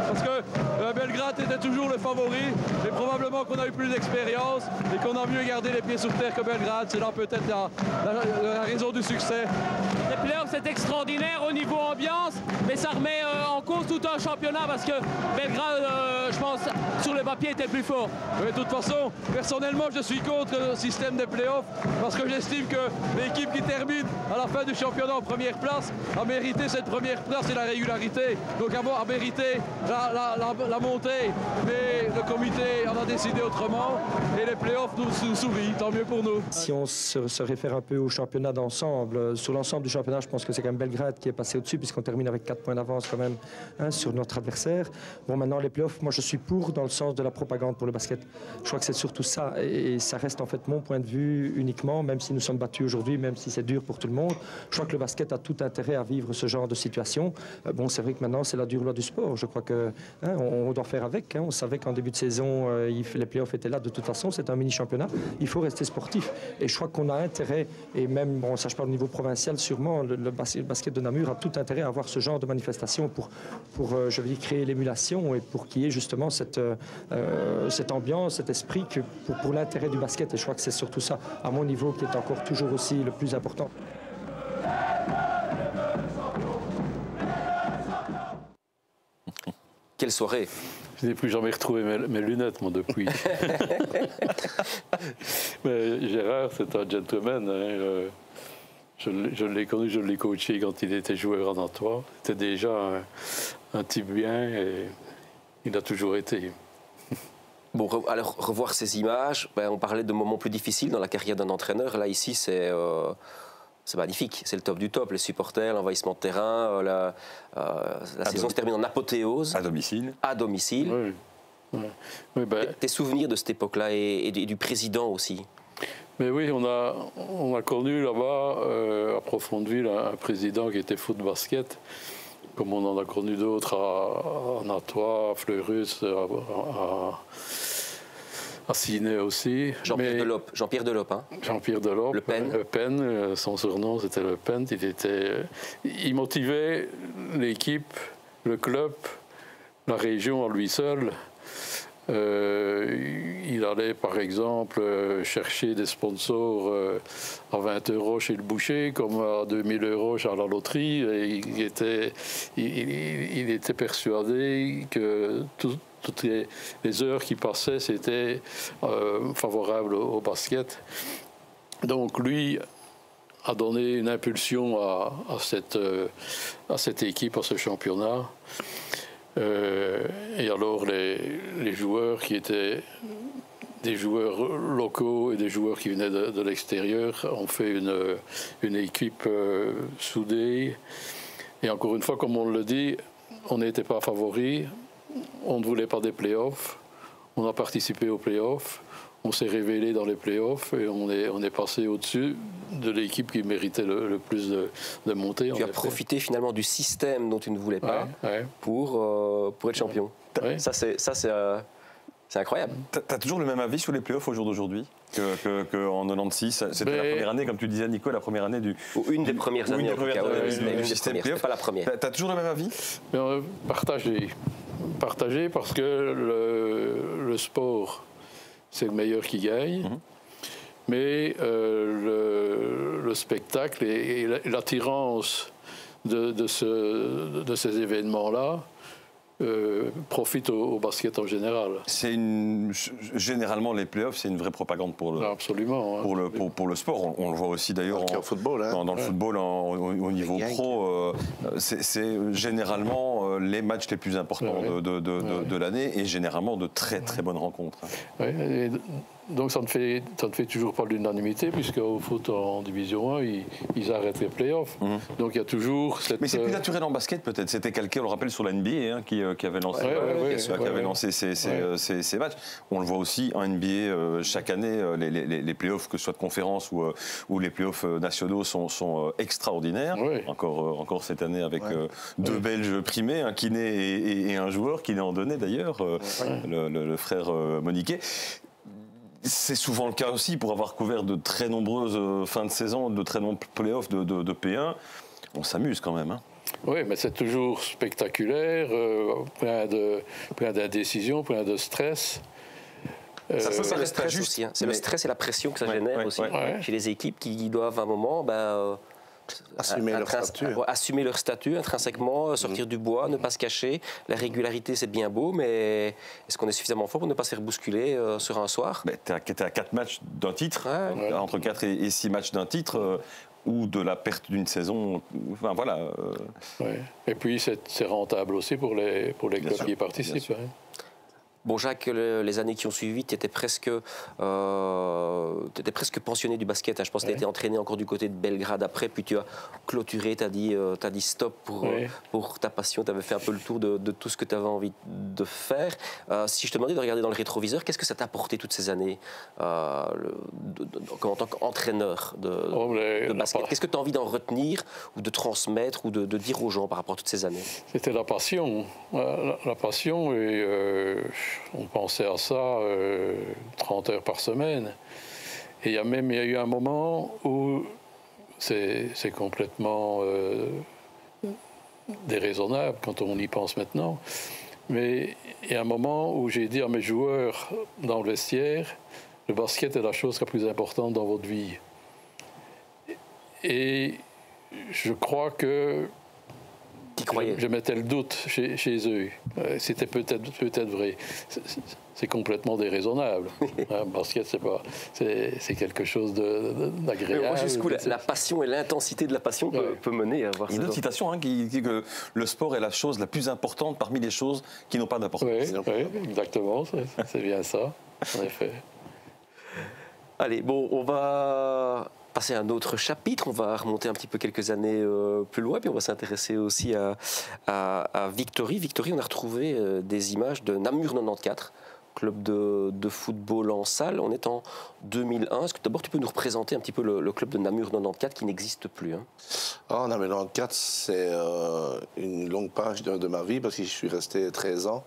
parce que Belgrade était toujours le favori et probablement qu'on a eu plus d'expérience et qu'on a mieux gardé les pieds sur terre que Belgrade. C'est là peut-être la raison du succès. Les playoffs, c'est extraordinaire au niveau ambiance, mais ça remet en cause tout un championnat parce que Belgrade, je pense, sur le papier était plus fort. Oui, de toute façon, personnellement, je suis contre le système des playoffs parce que j'estime que l'équipe qui termine à la fin du championnat en première place a mérité cette première place et la régularité. Donc a mérité la montée, mais le comité en a décidé autrement et les playoffs nous sourient, tant mieux pour nous. Si on se réfère un peu au championnat d'ensemble, sur l'ensemble du championnat, je pense que c'est quand même Belgrade qui est passé au-dessus puisqu'on termine avec 4 points d'avance quand même sur notre adversaire. Bon, maintenant les playoffs, moi je suis pour dans le sens de la propagande pour le basket. Je crois que c'est surtout ça et ça reste en fait mon point de vue uniquement, même si nous sommes battus aujourd'hui, même si c'est dur pour tout le monde. Je crois que le basket a tout intérêt à vivre ce genre de situation. Bon, c'est vrai que maintenant c'est la dure loi du sport. Je crois que on doit faire avec. On savait qu'en début de saison, les playoffs étaient là de toute façon. C'est un mini-championnat. Il faut rester sportif. Et je crois qu'on a intérêt, et même, bon, ça je parle au niveau provincial, sûrement, le basket de Namur a tout intérêt à avoir ce genre de manifestation pour je veux dire, créer l'émulation et pour qu'il y ait justement cette ambiance, cet esprit que pour l'intérêt du basket. Et je crois que c'est surtout ça, à mon niveau, qui est encore toujours aussi le plus important. Quelle soirée! Je n'ai plus jamais retrouvé mes lunettes, moi, depuis. Mais Gérard, c'est un gentleman. Hein. Je l'ai connu, je l'ai coaché quand il était joueur en Nantois. C'était déjà un type bien et il a toujours été. Bon, alors revoir ces images, on parlait de moments plus difficiles dans la carrière d'un entraîneur. Là, ici, c'est magnifique, c'est le top du top. Les supporters, l'envahissement de terrain, la saison se termine en apothéose. À domicile. À domicile. Oui. Oui, tes souvenirs de cette époque-là et du président aussi? Mais oui, on a connu là-bas, à Profondeville, un président qui était foot basket, comme on en a connu d'autres à Nantois, à Fleurus, à Ciné aussi. Jean-Pierre Delop. Hein. Jean-Pierre Delop. Le Pen. Le Pen, son surnom c'était Le Pen. Il motivait l'équipe, le club, la région à lui seul. Il allait par exemple chercher des sponsors à 20 € chez le boucher, comme à 2000 € à la loterie. Et il était persuadé que toutes les heures qui passaient, c'était favorable au basket. Donc lui a donné une impulsion à cette équipe, à ce championnat. Et alors les joueurs qui étaient des joueurs locaux et des joueurs qui venaient de l'extérieur ont fait une équipe soudée. Et encore une fois, comme on le dit, on n'était pas favoris, on ne voulait pas des playoffs, on a participé aux playoffs, on s'est révélé dans les playoffs et on est passé au-dessus de l'équipe qui méritait le plus de monter. Tu as profité finalement du système dont tu ne voulais pas pour être champion. Ouais. Ça, c'est incroyable. Tu as toujours le même avis sur les playoffs au jour d'aujourd'hui qu'en 96? C'était la première année, comme tu disais, Nico, la première année du... Ou une des premières années, en tout cas. Du système playoff. Pas la première. Tu as toujours le même avis? Partagé parce que le sport, c'est le meilleur qui gagne. Mais le spectacle et l'attirance de ces événements-là profite au basket en général. Généralement, les playoffs, c'est une vraie propagande pour le sport. On le voit aussi d'ailleurs dans le football. Dans le football au niveau pro. C'est généralement les matchs les plus importants de l'année et généralement de très très bonnes rencontres. Donc ça ne fait toujours pas l'unanimité, puisqu'au foot en Division 1, ils arrêtent les playoffs. Donc il y a toujours cette... Mais c'est plus naturel en basket peut-être. C'était calqué, on le rappelle, sur la NBA qui avait lancé ces matchs. On le voit aussi en NBA chaque année, les playoffs, que ce soit de conférence ou les playoffs nationaux, sont extraordinaires. Encore cette année avec deux Belges primés, un kiné et un joueur, kiné en donné d'ailleurs, le frère Moniquet. C'est souvent le cas aussi, pour avoir couvert de très nombreuses fins de saison, de très nombreux playoffs de P1. On s'amuse quand même. Oui, mais c'est toujours spectaculaire, plein d'indécision, plein de stress. Ça c'est le stress aussi. C'est le stress et la pression que ça génère aussi chez les équipes qui doivent à un moment... assumer leur statut intrinsèquement, sortir du bois, ne pas se cacher. La régularité, c'est bien beau, mais est-ce qu'on est suffisamment fort pour ne pas se faire bousculer sur un soir? Tu es à 4 matchs d'un titre, entre 4 et 6 matchs d'un titre, ou de la perte d'une saison. Enfin, voilà. Et puis, c'est rentable aussi pour les clubs qui y participent. Bon, Jacques, les années qui ont suivi, tu étais presque pensionné du basket. Je pense que tu as été entraîné encore du côté de Belgrade après, puis tu as clôturé, tu as dit stop pour ta passion. Tu avais fait un peu le tour de tout ce que tu avais envie de faire. Si je te demandais de regarder dans le rétroviseur, qu'est-ce que ça t'a apporté toutes ces années en tant qu'entraîneur de basket? Qu'est-ce que tu as envie d'en retenir ou de transmettre ou de dire aux gens par rapport à toutes ces années? C'était la passion. La passion et... on pensait à ça 30 heures par semaine. Et il y a eu un moment où c'est complètement déraisonnable quand on y pense maintenant. Mais il y a un moment où j'ai dit à mes joueurs dans le vestiaire, le basket est la chose la plus importante dans votre vie. Et je crois que je mettais le doute chez eux. C'était peut-être vrai. C'est complètement déraisonnable. Parce que c'est quelque chose d'agréable. Jusqu'où la passion et l'intensité de la passion peut mener à voir ça. Il y a une autre citation qui dit que le sport est la chose la plus importante parmi les choses qui n'ont pas d'importance. Oui, exactement. C'est bien ça, en effet. Allez, bon, on va passer à un autre chapitre. On va remonter un petit peu quelques années plus loin, puis on va s'intéresser aussi à Victory. Victory, on a retrouvé des images de Namur 94, club de football en salle. On est en 2001. Est-ce que d'abord tu peux nous représenter un petit peu le club de Namur 94 qui n'existe plus? Namur 94, c'est une longue page de ma vie parce que je suis resté 13 ans.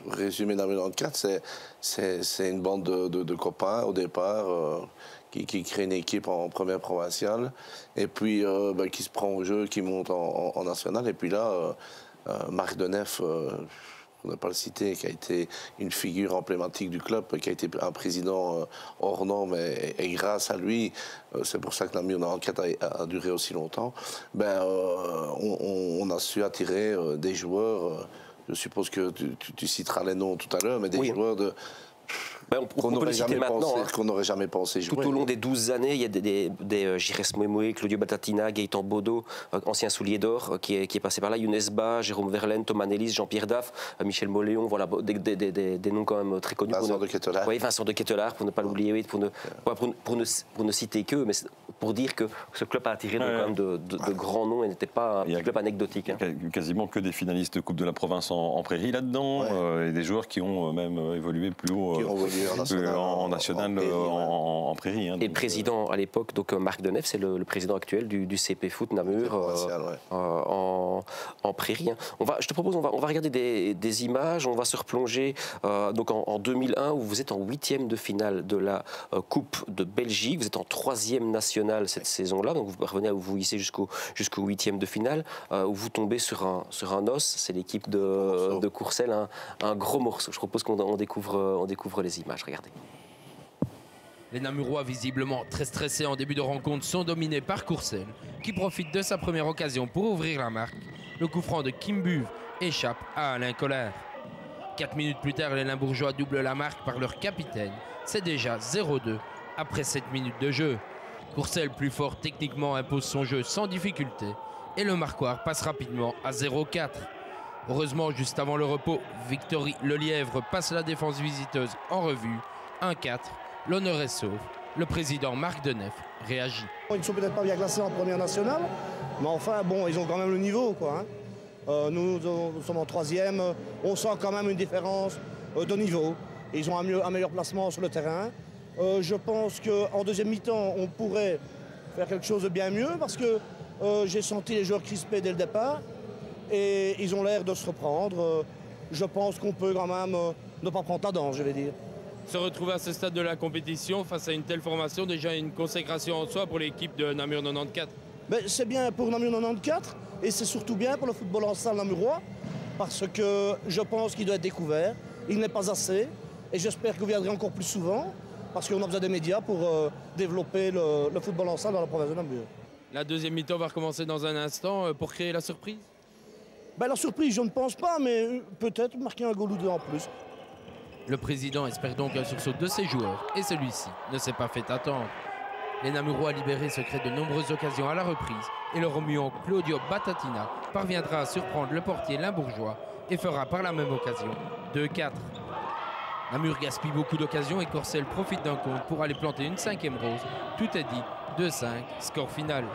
Résumé Namur 94, c'est une bande de copains au départ qui crée une équipe en première provinciale et puis qui se prend au jeu, qui monte en national. Et puis là, Marc Denef, on ne pas le citer, qui a été une figure emblématique du club, qui a été un président hors norme, et grâce à lui, c'est pour ça que Namur 94 a duré aussi longtemps, on a su attirer des joueurs Je suppose que tu citeras les noms tout à l'heure, mais des joueurs de... On peut le citer maintenant. Qu'on n'aurait jamais pensé jouer. Tout au long des 12 années, il y a des Gires Moemoué, Claudio Batatina, Gaëtan Baudot, ancien soulier d'or, qui est passé par là, Younes Ba, Jérôme Verlaine, Thomas Nellis, Jean-Pierre Daff, Michel Moléon, voilà, des noms quand même très connus. Vincent de Ketelaar. Oui, Vincent de Ketelaar, pour ne pas l'oublier, oui, pour ne citer qu'eux, mais pour dire que ce club a attiré quand même de grands noms et n'était pas un club anecdotique. Quasiment que des finalistes de Coupe de la Province en prairie là-dedans, et des joueurs qui ont même évolué plus haut. En national, en prairie. Et président à l'époque, donc Marc Denef, c'est le président actuel du CP Foot Namur en prairie. Je te propose, on va regarder des images, on va se replonger donc en 2001 où vous êtes en 8e de finale de la Coupe de Belgique, vous êtes en 3e national cette saison-là, donc vous parvenez à vous hisser jusqu'au 8e de finale où vous tombez sur un os, c'est l'équipe de Courcelles, un gros morceau. Je propose qu'on découvre les images, regardez. Les Namurois, visiblement très stressés en début de rencontre, sont dominés par Courcelles, qui profite de sa première occasion pour ouvrir la marque. Le coup franc de Kim Buve échappe à Alain Collard. 4 minutes plus tard, les Limbourgeois doublent la marque par leur capitaine. C'est déjà 0-2 après 7 minutes de jeu. Courcelles, plus fort techniquement, impose son jeu sans difficulté. Et le marquoir passe rapidement à 0-4. Heureusement, juste avant le repos, Victory Lelièvre passe la défense visiteuse en revue. 1-4, l'honneur est sauf. Le président Marc Denef réagit. Ils ne sont peut-être pas bien classés en première nationale, mais enfin, bon, ils ont quand même le niveau, quoi. Nous sommes en 3e, on sent quand même une différence de niveau. Ils ont un meilleur placement sur le terrain. Je pense qu'en deuxième mi-temps, on pourrait faire quelque chose de bien mieux, parce que j'ai senti les joueurs crispés dès le départ, et ils ont l'air de se reprendre. Je pense qu'on peut quand même ne pas prendre tendance, je vais dire. Se retrouver à ce stade de la compétition face à une telle formation, déjà une consécration en soi pour l'équipe de Namur 94. C'est bien pour Namur 94 et c'est surtout bien pour le football en salle namurois parce que je pense qu'il doit être découvert. Il n'est pas assez et j'espère que vous viendrez encore plus souvent parce qu'on a besoin des médias pour développer le football en salle dans la province de Namur. La deuxième mi-temps va recommencer dans un instant pour créer la surprise. La surprise, je ne pense pas, mais peut-être marquer un goal ou deux en plus. Le président espère donc un sursaut de ses joueurs et celui-ci ne s'est pas fait attendre. Les Namurois libérés se créent de nombreuses occasions à la reprise et le remuant Claudio Batatina parviendra à surprendre le portier limbourgeois et fera par la même occasion 2-4. Namur gaspille beaucoup d'occasions et Courcelles profite d'un compte pour aller planter une 5e rose. Tout est dit, 2-5, score final.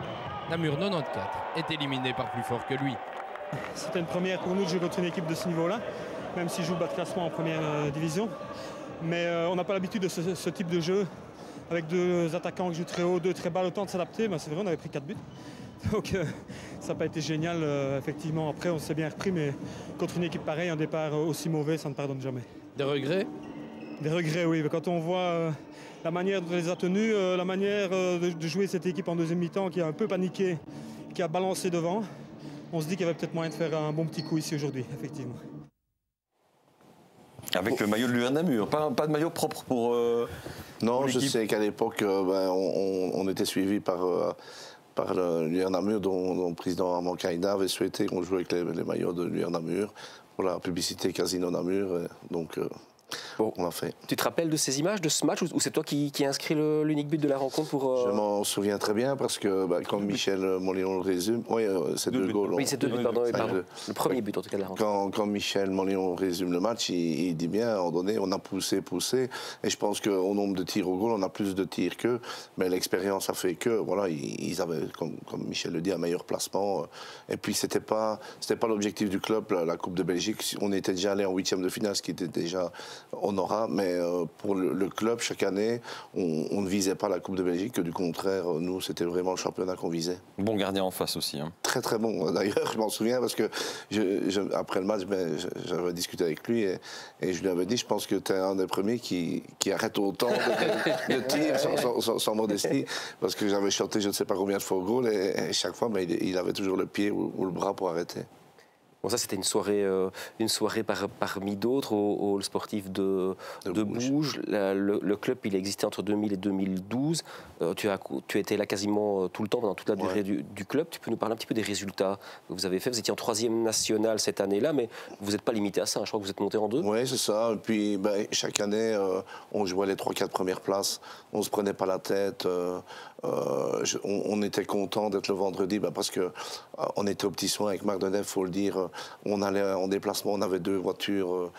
Namur 94 est éliminé par plus fort que lui. C'était une première pour nous de jouer contre une équipe de ce niveau-là, même s'ils jouent bas de classement en première division. Mais on n'a pas l'habitude de ce type de jeu, avec deux attaquants qui jouent très haut, deux très bas, le temps de s'adapter. C'est vrai, on avait pris 4 buts. Donc ça n'a pas été génial, effectivement. Après, on s'est bien repris, mais contre une équipe pareille, un départ aussi mauvais, ça ne pardonne jamais. Des regrets? Des regrets, oui. Quand on voit la manière dont on les a tenus, la manière de jouer cette équipe en deuxième mi-temps, qui a un peu paniqué, qui a balancé devant, on se dit qu'il y avait peut-être moyen de faire un bon petit coup ici aujourd'hui, effectivement. Avec le maillot de l'UR Namur, pas de maillot propre pour non, je sais qu'à l'époque, on était suivi par l'UR Namur, dont le président Armand Caïna avait souhaité qu'on joue avec les maillots de l'UR Namur pour la publicité Casino Namur. Donc, on l'a fait. Tu te rappelles de ces images, de ce match, ou c'est toi qui inscrit l'unique but de la rencontre pour, Je m'en souviens très bien parce que, comme Michel Moléon le résume, c'est 2 goals. Oui, c'est 2 buts, pardon. Le premier but, en tout cas, de la rencontre. Quand Michel Moléon résume le match, il dit bien, à un moment donné, on a poussé, et je pense qu'au nombre de tirs au goal, on a plus de tirs qu'eux, mais l'expérience a fait que, voilà, ils avaient, comme Michel le dit, un meilleur placement, et puis c'était pas l'objectif du club, la Coupe de Belgique. On était déjà allé en 8e de finale, ce qui était déjà honorable, mais pour le club, chaque année, on ne visait pas la Coupe de Belgique, que du contraire, nous, c'était vraiment le championnat qu'on visait. Bon gardien en face aussi. Hein. Très très bon. D'ailleurs, je m'en souviens parce que après le match, j'avais discuté avec lui et je lui avais dit, je pense que tu es un des premiers qui arrête autant de tirs sans modestie, parce que j'avais chanté je ne sais pas combien de fois au goal et chaque fois, il avait toujours le pied ou le bras pour arrêter. Bon, ça, c'était une soirée parmi d'autres au hall sportif de Bouge. Le club, il a existé entre 2000 et 2012. Tu as été là quasiment tout le temps, pendant toute la durée du club. Tu peux nous parler un petit peu des résultats que vous avez fait? Vous étiez en 3e national cette année-là, mais vous n'êtes pas limité à ça. Je crois que vous êtes monté en 2. Oui, c'est ça. Et puis, chaque année, on jouait les 3-4 premières places. On ne se prenait pas la tête. On était content d'être le vendredi parce qu'on était au Petit Soin avec Marc Denef, il faut le dire. On allait en déplacement, on avait 2 voitures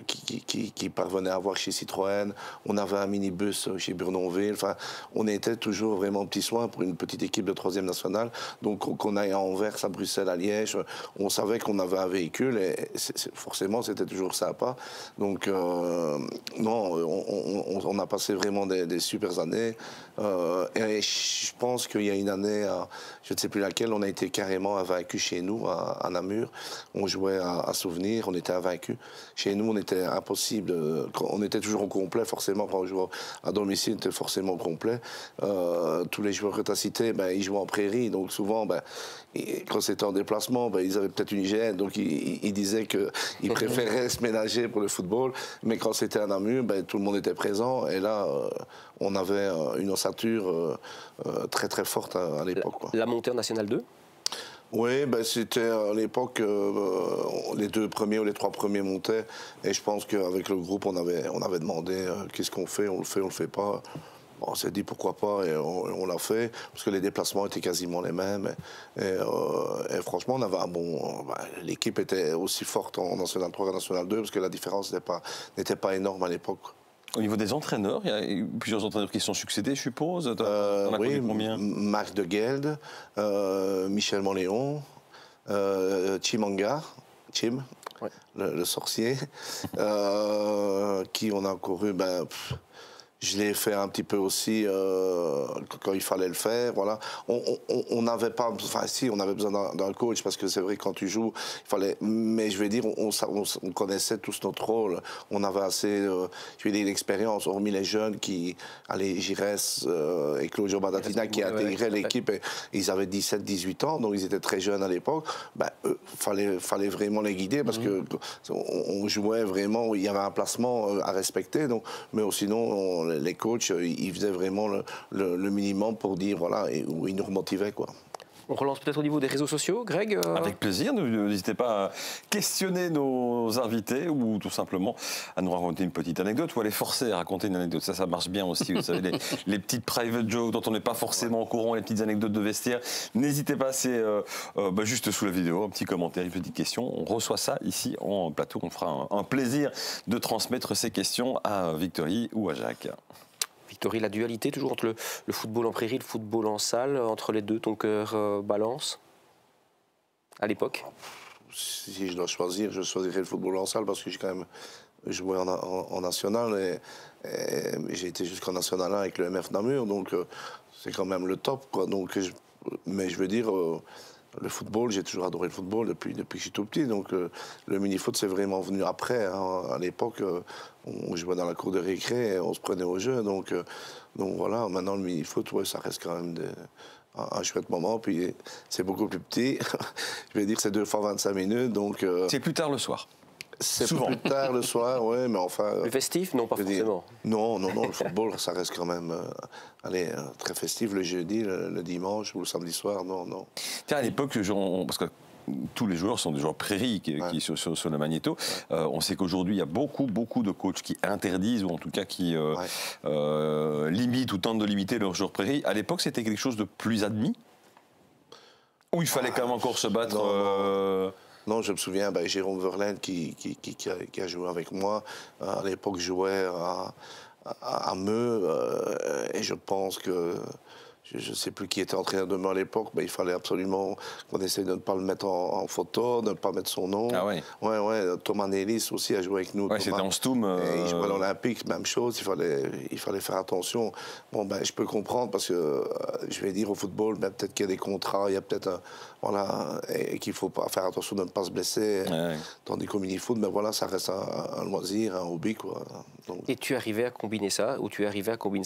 qui parvenaient à avoir chez Citroën. On avait un minibus chez Burnonville. Enfin, on était toujours vraiment au Petit Soin pour une petite équipe de 3e nationale. Donc, qu'on aille à Anvers, à Bruxelles, à Liège, on savait qu'on avait un véhicule et forcément, c'était toujours sympa. Donc, non, on a passé vraiment des super années. Et je pense qu'il y a une année, je ne sais plus laquelle, on a été carrément invaincus chez nous, à Namur. On jouait à Souvenir, on était invaincus. Chez nous, on était impossible. On était toujours au complet, forcément. Quand on jouait à domicile, on était forcément au complet. Tous les joueurs que tu as cités, ils jouaient en prairie. Donc souvent, quand c'était en déplacement, ils avaient peut-être une hygiène. Donc ils disaient qu'ils préféraient se ménager pour le football. Mais quand c'était à Namur, tout le monde était présent. Et là, on avait une ossature très très forte à l'époque. La montée en National 2 ? Oui, c'était à l'époque, les 2 premiers ou les 3 premiers montaient. Et je pense qu'avec le groupe, on avait demandé qu'est-ce qu'on fait, on le fait pas. On s'est dit pourquoi pas et on l'a fait, parce que les déplacements étaient quasiment les mêmes. Et franchement, on avait un bon. L'équipe était aussi forte en National 3 qu'en National 2, parce que la différence n'était pas énorme à l'époque. Au niveau des entraîneurs, il y a plusieurs entraîneurs qui sont succédés, je suppose. Oui, Marc de Gelde, Michel Montléon, Chimanga, le sorcier, qui on a couru. Je l'ai fait un petit peu aussi quand il fallait le faire, voilà. On n'avait pas, enfin si, on avait besoin d'un coach parce que c'est vrai que quand tu joues, il fallait. Mais je vais dire, on connaissait tous notre rôle. On avait assez, je vais dire, l'expérience, hormis les jeunes qui, Giresse et Claudio Badatina qui intégraient l'équipe. Et ils avaient 17-18 ans, donc ils étaient très jeunes à l'époque. Fallait vraiment les guider parce que on jouait vraiment, il y avait un placement à respecter. Donc, mais sinon les coachs, ils faisaient vraiment le minimum pour dire, voilà, et où ils nous remotivaient, quoi. On relance peut-être au niveau des réseaux sociaux, Greg Avec plaisir, n'hésitez pas à questionner nos invités ou tout simplement à nous raconter une petite anecdote ou à les forcer à raconter une anecdote. Ça marche bien aussi, vous savez, les petites private jokes dont on n'est pas forcément au courant, les petites anecdotes de vestiaire. N'hésitez pas, c'est juste sous la vidéo, un petit commentaire, une petite question. On reçoit ça ici en plateau. On fera un plaisir de transmettre ces questions à Victory ou à Jacques. Victory, la dualité toujours entre le football en prairie et le football en salle, entre les deux, ton cœur balance à l'époque? Si je dois choisir, je choisirais le football en salle parce que j'ai quand même joué en national et j'ai été jusqu'en national 1 avec le MF Namur, donc c'est quand même le top, quoi. Donc, mais je veux dire, le football, j'ai toujours adoré le football depuis que je suis tout petit, donc le mini-foot c'est vraiment venu après, hein. À l'époque, on jouait dans la cour de récré et on se prenait au jeu, donc voilà, maintenant le mini-foot, ouais, ça reste quand même un chouette moment, puis c'est beaucoup plus petit, je vais dire c'est 2 fois 25 minutes, donc... C'est plus tard le soir. C'est plus tard le soir, oui, mais enfin... Le festif, non, pas forcément. Non, le football, ça reste quand même très festif le jeudi, le dimanche ou le samedi soir, non. Tiens, à l'époque, parce que tous les joueurs sont des joueurs prairie qui sur le magnéto. Ouais. On sait qu'aujourd'hui, il y a beaucoup de coachs qui interdisent ou en tout cas qui limitent ou tentent de limiter leurs joueurs prairie. À l'époque, c'était quelque chose de plus admis? Ou il fallait quand même encore se battre Non, je me souviens, Jérôme Verlaine qui a joué avec moi. À l'époque, jouait à Meux. Et je pense que... Je ne sais plus qui était entraîneur de moi à l'époque, mais il fallait absolument qu'on essaye de ne pas le mettre en photo, de ne pas mettre son nom. Ah oui. Ouais. Thomas Nélis aussi a joué avec nous. Ouais, c'était en Stoum. Il jouait à l'Olympique, même chose. Il fallait faire attention. Bon, je peux comprendre parce que je vais dire au football, peut-être qu'il y a des contrats, il y a peut-être et qu'il faut pas faire attention de ne pas se blesser. Ouais. Tandis qu'au mini-foot, voilà, ça reste un loisir, un hobby, quoi. Donc. Et tu arrivais à combiner ça,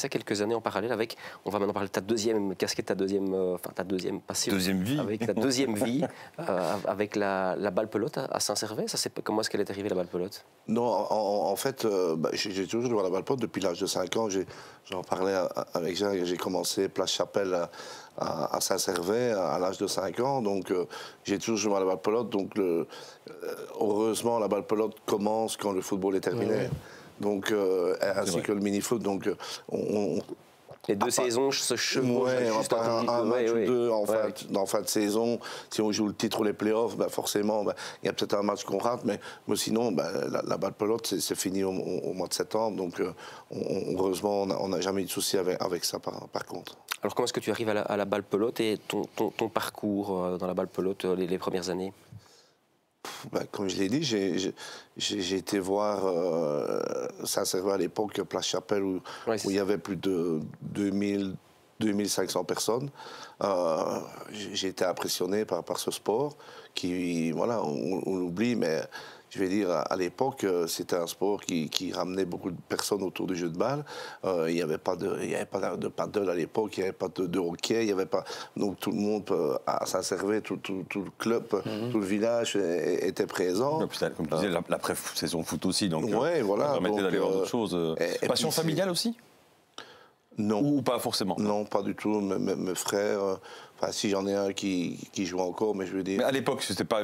quelques années en parallèle avec, on va maintenant parler de ta deuxième casquette, ta deuxième passion. Deuxième vie. Avec ta deuxième vie, avec la balle pelote à Saint-Servais. Comment est-ce qu'elle est arrivée, la balle pelote? Non, en fait, j'ai toujours joué à la balle pelote depuis l'âge de 5 ans. J'en parlais avec Jacques, j'ai commencé Place Chapelle à Saint-Servais à l'âge de 5 ans. Donc, j'ai toujours joué à la balle pelote. Donc, heureusement, la balle pelote commence quand le football est terminé. Ouais. Donc, ainsi que le mini-foot. Donc, les deux saisons se chevauchent. Juste un match ou deux en fin de saison. Si on joue le titre ou les playoffs, forcément, il y a peut-être un match qu'on rate. Mais sinon, la balle pelote, c'est fini au mois de septembre. Donc, heureusement, on n'a jamais eu de souci avec ça, par contre. Alors, comment est-ce que tu arrives à la balle pelote et ton parcours dans la balle pelote les premières années? Comme je l'ai dit, j'ai été voir Saint-Servais à l'époque, Place Chapelle, où il y avait plus de 2500 personnes. J'ai été impressionné par ce sport qui, voilà, on l'oublie, mais je vais dire, à l'époque, c'était un sport qui ramenait beaucoup de personnes autour du jeu de balle. Il n'y avait pas de paddle à l'époque, il n'y avait pas de hockey, il n'y avait pas... Donc tout le monde à Saint-Servais, tout le club, tout le village était présent. Comme tu disais, l'après-saison foot aussi, donc voilà, ça permettait d'aller voir d'autres choses. Passion familiale aussi? Non. Ou pas forcément? Non, pas du tout. Mes frères... si j'en ai un qui joue encore, mais je veux dire... Mais à l'époque, c'était pas...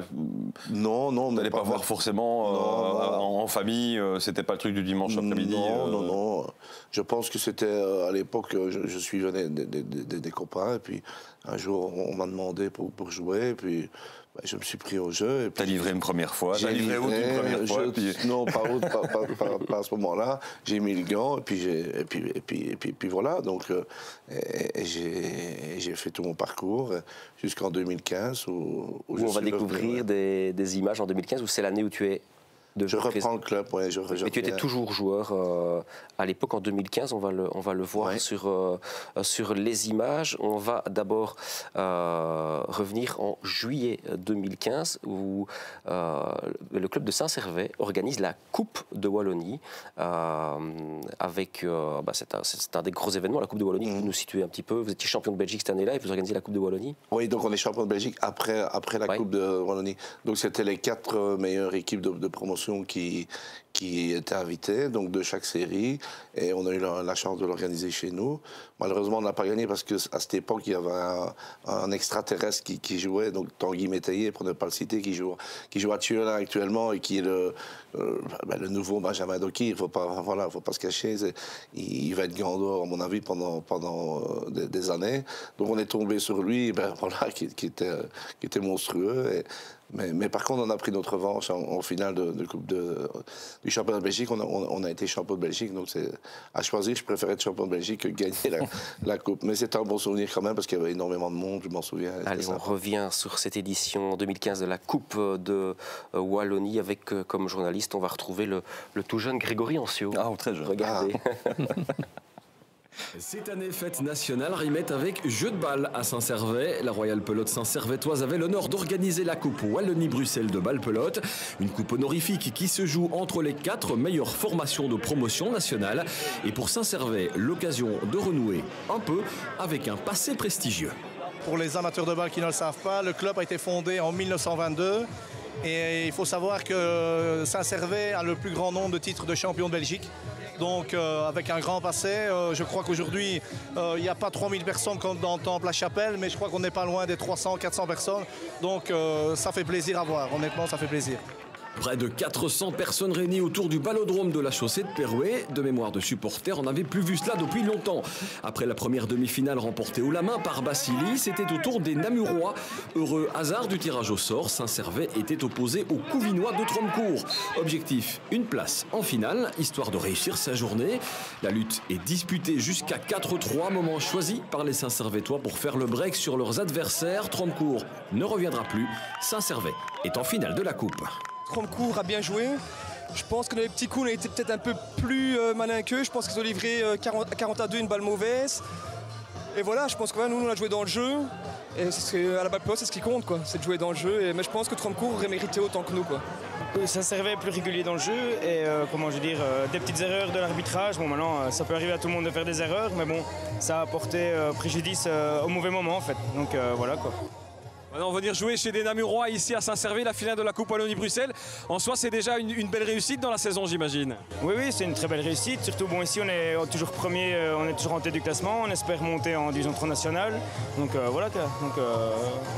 Non. Vous n'allez pas voir forcément en famille, c'était pas le truc du dimanche après-midi? Non. Je pense que c'était à l'époque, je suivais des copains, et puis un jour, on m'a demandé pour jouer, et puis... je me suis pris au jeu. T'as livré une première fois? T'as livré haute une première fois? Non, pas haute, pas à ce moment-là. J'ai mis le gant, et puis voilà. Donc, j'ai fait tout mon parcours jusqu'en 2015. Où on va découvrir des images en 2015, où c'est l'année où tu es... Je reprends le club, oui. Mais tu étais toujours joueur à l'époque, en 2015, on va le voir sur les images. On va d'abord revenir en juillet 2015, où le club de Saint-Servais organise la Coupe de Wallonie. C'est un des gros événements, la Coupe de Wallonie. Vous nous situez un petit peu. Vous étiez champion de Belgique cette année-là et vous organisez la Coupe de Wallonie. Oui, donc on est champion de Belgique après la Coupe de Wallonie. Donc c'était les 4 meilleures équipes de promotion qui étaient invitées, donc de chaque série, et on a eu la chance de l'organiser chez nous. Malheureusement, on n'a pas gagné parce qu'à cette époque, il y avait un extraterrestre qui jouait, donc Tanguy Métayer, pour ne pas le citer, qui joue à Turin actuellement et qui est le nouveau Benjamin Doki. Il ne faut pas se cacher. Il va être grand d'or, à mon avis, pendant des années. Donc on est tombé sur lui, qui était monstrueux. Mais par contre, on a pris notre revanche en finale de Coupe du championnat de Belgique. On a été champion de Belgique, donc à choisir, je préférais être champion de Belgique que gagner la Coupe. Mais c'était un bon souvenir quand même, parce qu'il y avait énormément de monde, je m'en souviens. Allez, on revient sur cette édition 2015 de la Coupe de Wallonie, avec comme journaliste, on va retrouver le tout jeune Grégory Ancio. Ah, très jeune. Regardez. Cette année, fête nationale rimette avec jeu de balle à Saint-Servais. La Royale Pelote Saint-Servetoise avait l'honneur d'organiser la Coupe Wallonie-Bruxelles de balle pelote. Une coupe honorifique qui se joue entre les 4 meilleures formations de promotion nationale. Et pour Saint-Servais, l'occasion de renouer un peu avec un passé prestigieux. Pour les amateurs de balle qui ne le savent pas, le club a été fondé en 1922. Et il faut savoir que Saint-Servais a le plus grand nombre de titres de champion de Belgique. Donc avec un grand passé, je crois qu'aujourd'hui, il n'y a pas 3000 personnes comme dans Temple à Chapelle, mais je crois qu'on n'est pas loin des 300-400 personnes. Donc ça fait plaisir à voir, honnêtement, ça fait plaisir. Près de 400 personnes réunies autour du ballodrome de la chaussée de Perouet. De mémoire de supporters, on n'avait plus vu cela depuis longtemps. Après la première demi-finale remportée haut la main par Bassili, c'était au tour des Namurois. Heureux hasard du tirage au sort, Saint-Servais était opposé aux Couvinois de Tromcourt. Objectif, une place en finale, histoire de réussir sa journée. La lutte est disputée jusqu'à 4-3, moment choisi par les Saint-Servetois pour faire le break sur leurs adversaires. Tromcourt ne reviendra plus. Saint-Servais est en finale de la Coupe. Tromcourt a bien joué. Je pense que dans les petits coups, on a été peut-être un peu plus malin qu'eux. Je pense qu'ils ont livré 40 à 2, une balle mauvaise. Et voilà, je pense que nous on a joué dans le jeu. Et à la balle pelote, c'est ce qui compte, quoi. C'est de jouer dans le jeu. Mais je pense que Tromcourt aurait mérité autant que nous, quoi. Ça servait plus régulier dans le jeu et des petites erreurs de l'arbitrage. Bon, maintenant, ça peut arriver à tout le monde de faire des erreurs, mais bon, ça a apporté préjudice au mauvais moment en fait. Donc voilà quoi. Maintenant, on va venir jouer chez des Namurois ici à Saint-Servé, la finale de la Coupe Wallonie-Bruxelles. En soi, c'est déjà une belle réussite dans la saison, j'imagine. Oui, c'est une très belle réussite. Surtout, bon, ici, on est toujours premier, on est toujours en tête du classement. On espère monter en division 3 nationale. Donc voilà,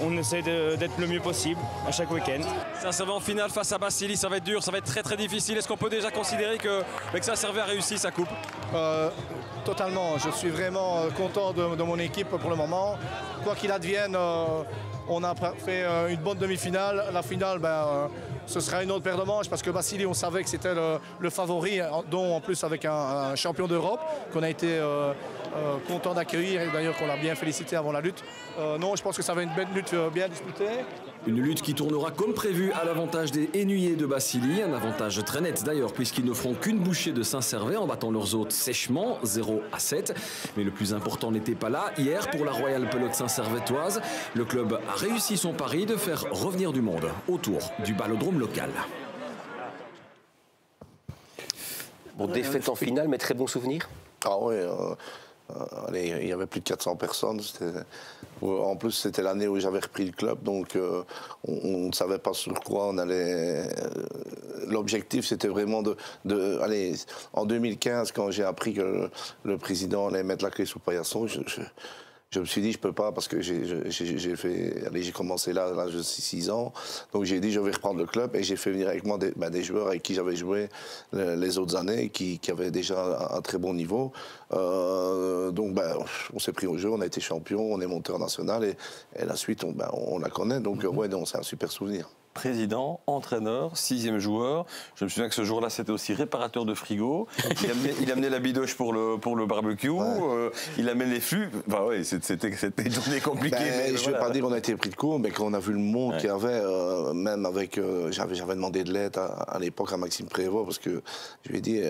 on essaie d'être le mieux possible à chaque week-end. Saint-Servé en finale face à Bassili, ça va être dur, ça va être très très difficile. Est-ce qu'on peut déjà considérer que Saint-Servé a réussi sa coupe? Totalement. Je suis vraiment content de mon équipe pour le moment. Quoi qu'il advienne, on a fait une bonne demi-finale. La finale, ce sera une autre paire de manches parce que Bassili, on savait que c'était le favori, dont en plus avec un champion d'Europe qu'on a été content d'accueillir et d'ailleurs qu'on l'a bien félicité avant la lutte. Non, je pense que ça va être une belle lutte bien disputée. Une lutte qui tournera comme prévu à l'avantage des Hainuyers de Bassili, un avantage très net d'ailleurs puisqu'ils ne feront qu'une bouchée de Saint-Servé en battant leurs hôtes sèchement 0-7. Mais le plus important n'était pas là. Hier, pour la Royal Pelote Saint-Servétoise, le club a réussi son pari de faire revenir du monde autour du ballodrome local. Bon, défaite en finale, mais très bon souvenir. Ah oui, il y avait plus de 400 personnes. En plus, c'était l'année où j'avais repris le club, donc on ne savait pas sur quoi on allait. L'objectif, c'était vraiment allez, en 2015, quand j'ai appris que le président allait mettre la clé sous le paillasson, je me suis dit, je peux pas, parce que j'ai commencé là à l'âge de 6 ans. Donc j'ai dit, je vais reprendre le club. Et j'ai fait venir avec moi des joueurs avec qui j'avais joué les autres années, qui avaient déjà un très bon niveau. Donc on s'est pris au jeu, on a été champion, on est monté en national. Et la suite, on la connaît. Donc c'est un super souvenir. Président, entraîneur, 6e joueur. Je me souviens que ce jour-là, c'était aussi réparateur de frigo. Il amenait la bidoche pour le barbecue. Ouais. Il amène les flux. C'était une journée compliquée. Je ne vais pas dire qu'on a été pris de court, mais quand on a vu le monde qu'il y avait, même avec... j'avais demandé de l'aide à l'époque à Maxime Prévost, parce que je lui ai dit,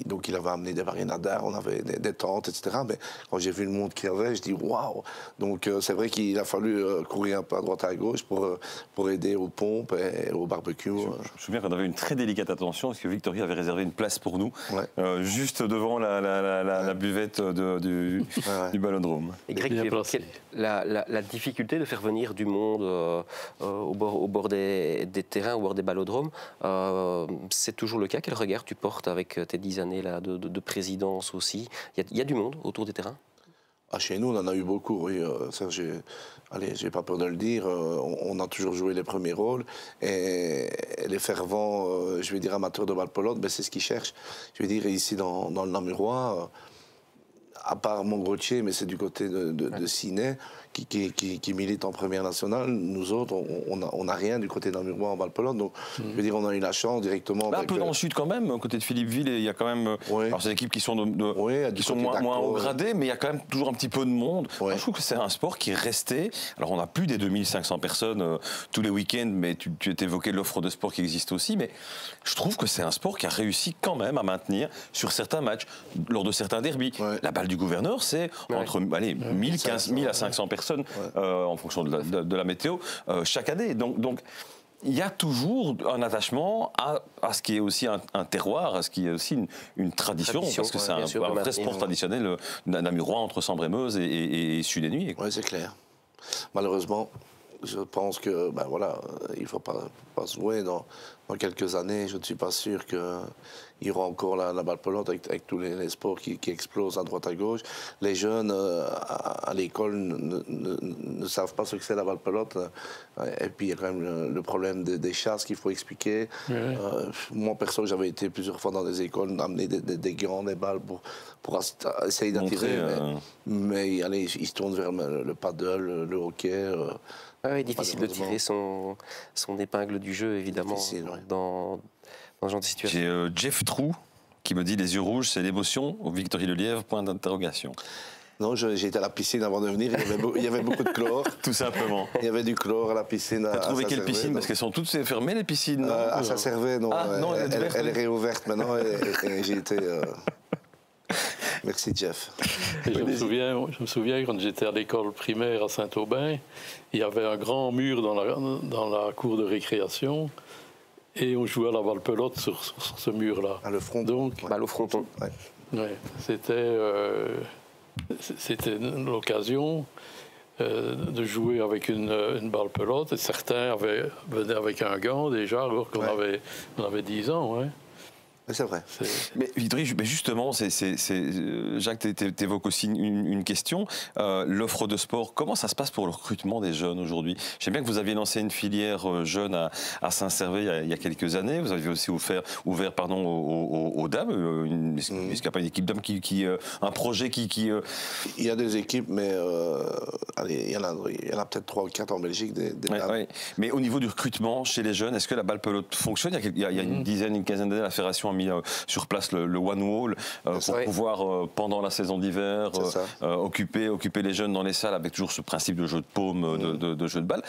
donc il avait amené des barinadars, on avait des tentes, etc. Mais quand j'ai vu le monde qu'il y avait, je dis, waouh. Donc c'est vrai qu'il a fallu courir un peu à droite à gauche pour aider aux pompes et au barbecue. Je me souviens qu'on avait une très délicate attention parce que Victoria avait réservé une place pour nous, juste devant la buvette du ballodrome. Et Greg, la difficulté de faire venir du monde au bord des terrains, au bord des ballodromes, c'est toujours le cas. Quel regard tu portes avec tes 10 années là, de présidence aussi? Il y a du monde autour des terrains? Chez nous, on en a eu beaucoup, oui. Ça, j'ai pas peur de le dire. On a toujours joué les premiers rôles. Et les fervents, je vais dire, amateurs de balle pelote, c'est ce qu'ils cherchent. Je vais dire, ici, dans le Namurois, à part Montgrotier, mais c'est du côté de Ciné, qui milite en première nationale. Nous autres, on n'a rien du côté Namurois en balle pelote. Donc, je veux dire, on a eu la chance directement. Un peu dans le sud quand même, côté de Philippeville, il y a quand même. Alors, c'est des équipes qui sont, qui sont moins haut gradées, mais il y a quand même toujours un petit peu de monde. Moi, je trouve que c'est un sport qui est resté. Alors, on n'a plus des 2500 personnes tous les week-ends, mais tu évoquais l'offre de sport qui existe aussi. Mais je trouve que c'est un sport qui a réussi quand même à maintenir sur certains matchs, lors de certains derbys. La balle du gouverneur, c'est entre 1000 à 500 personnes en fonction de la météo chaque année. Donc il y a toujours un attachement à ce qui est aussi un terroir, à ce qui est aussi une tradition, parce que c'est un vrai sport traditionnel namurois entre Sambre-et-Meuse et Sud-et-Nuit. Oui, c'est clair. Malheureusement, je pense que il ne faut pas se jouer dans quelques années. Je ne suis pas sûr qu'il y aura encore la balle pelote avec tous les sports qui explosent à droite à gauche. Les jeunes à l'école ne savent pas ce que c'est la balle pelote. Et puis il y a quand même le problème des chasses qu'il faut expliquer. Moi perso, j'avais été plusieurs fois dans des écoles, amener des gants, des balles pour essayer d'attirer. Mais ils se tournent vers le paddle, le hockey. Oui, difficile de tirer son épingle du jeu, évidemment, dans ce genre de situation. J'ai Jeff Trou qui me dit les yeux rouges, c'est l'émotion au Victory Le Lièvre, point d'interrogation. Non, j'ai été à la piscine avant de venir, il y avait beaucoup de chlore. Tout simplement. Il y avait du chlore à la piscine. T'as trouvé quelle piscine? Parce qu'elles sont toutes fermées, les piscines. À Saint-Servé, non. Elle est réouverte maintenant et j'ai été... Merci Jeff. Et je me souviens quand j'étais à l'école primaire à Saint-Aubin, il y avait un grand mur dans la cour de récréation et on jouait à la balle-pelote sur ce mur-là. À le front. Donc, balle au fronton. Ouais, c'était l'occasion de jouer avec une balle-pelote. Et certains venaient avec un gant déjà, alors qu'on avait 10 ans. Ouais. C'est vrai. Mais Victory, justement, Jacques, tu évoques aussi une question. L'offre de sport, comment ça se passe pour le recrutement des jeunes aujourd'hui? J'aime bien que vous aviez lancé une filière jeune à Saint-Servais il y a quelques années. Vous aviez aussi ouvert aux dames. Est-ce qu'il n'y a pas une équipe d'hommes un projet qui... Il y a des équipes, mais allez, il y en a peut-être 3 ou 4 en Belgique. Des dames. Ouais. Mais au niveau du recrutement chez les jeunes, est-ce que la balle-pelote fonctionne? Il y a une dizaine, une quinzaine d'années, la fédération a mis sur place le One Wall pour pouvoir, pendant la saison d'hiver, occuper les jeunes dans les salles avec toujours ce principe de jeu de paume, de jeu de balle.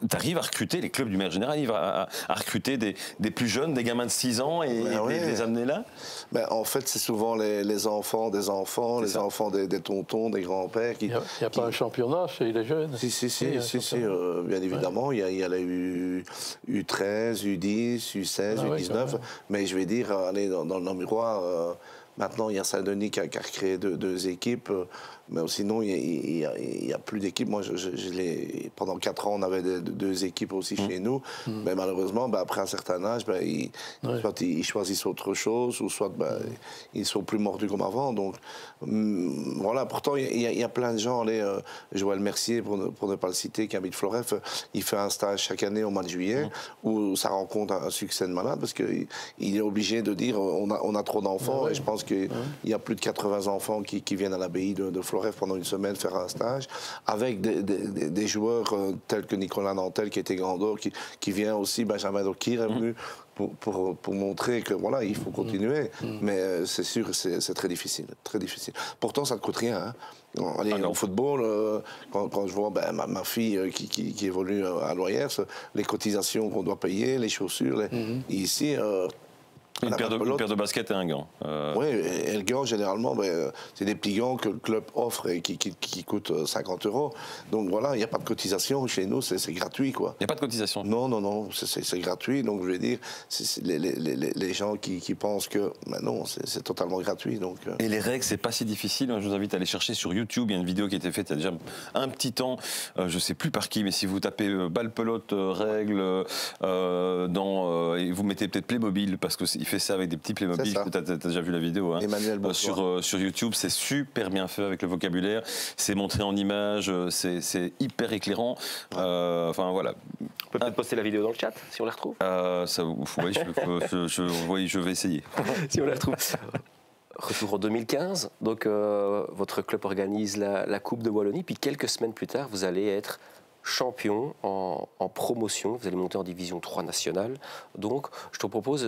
Tu arrives à recruter, les clubs du manière générale arrivent à recruter des plus jeunes, des gamins de 6 ans et les amener là? En fait, c'est souvent les enfants des enfants, les enfants des tontons, des grands-pères. Il n'y a pas un championnat chez les jeunes? Si, bien évidemment. Il y a les U13, U10, U16, U19. Mais je vais dire, dans le Namurois, maintenant, il y a Saint-Denis qui a créé deux équipes, mais sinon, il n'y a plus d'équipes. Moi, pendant 4 ans, on avait 2 équipes aussi chez nous, mais malheureusement, après un certain âge, soit ils choisissent autre chose, ou soit ils sont plus mordus comme avant. Donc, voilà. Pourtant, il y a plein de gens. Joël Mercier, pour ne pas le citer, qui habite Floref, il fait un stage chaque année au mois de juillet, où ça rencontre un succès de malade, parce qu'il est obligé de dire on a trop d'enfants, et je pense qu'il y a plus de 80 enfants qui viennent à l'abbaye de Floref pendant une semaine faire un stage, avec des joueurs tels que Nicolas Nantel, qui était grandeur, qui vient aussi, Benjamin Dokir est venu pour montrer que voilà, il faut continuer. Mais c'est sûr, c'est très difficile, très difficile. Pourtant, ça ne coûte rien. Au football, quand je vois ma fille qui évolue à Loyers, les cotisations qu'on doit payer, les chaussures, ici... Une paire de baskets et un gant. Oui, et le gant, généralement, c'est des petits gants que le club offre et qui coûtent 50 €. Donc voilà, il n'y a pas de cotisation. Chez nous, c'est gratuit, quoi. Il n'y a pas de cotisation? Non, c'est gratuit. Donc je veux dire, les gens qui pensent que... non, c'est totalement gratuit. Donc, Et les règles, c'est pas si difficile. Je vous invite à aller chercher sur YouTube. Il y a une vidéo qui a été faite il y a déjà un petit temps. Je ne sais plus par qui, mais si vous tapez balle-pelote, règles, et vous mettez peut-être Playmobil, parce que il fait ça avec des petits Playmobil. Tu as déjà vu la vidéo sur YouTube. C'est super bien fait avec le vocabulaire. C'est montré en images. C'est hyper éclairant. Enfin voilà. On peut peut-être poster la vidéo dans le chat si on la retrouve. Je vais essayer. Si on la retrouve. Retour en 2015. Donc votre club organise la Coupe de Wallonie. Puis quelques semaines plus tard, vous allez être champion en promotion, vous allez monter en division 3 nationale. Donc, je te propose,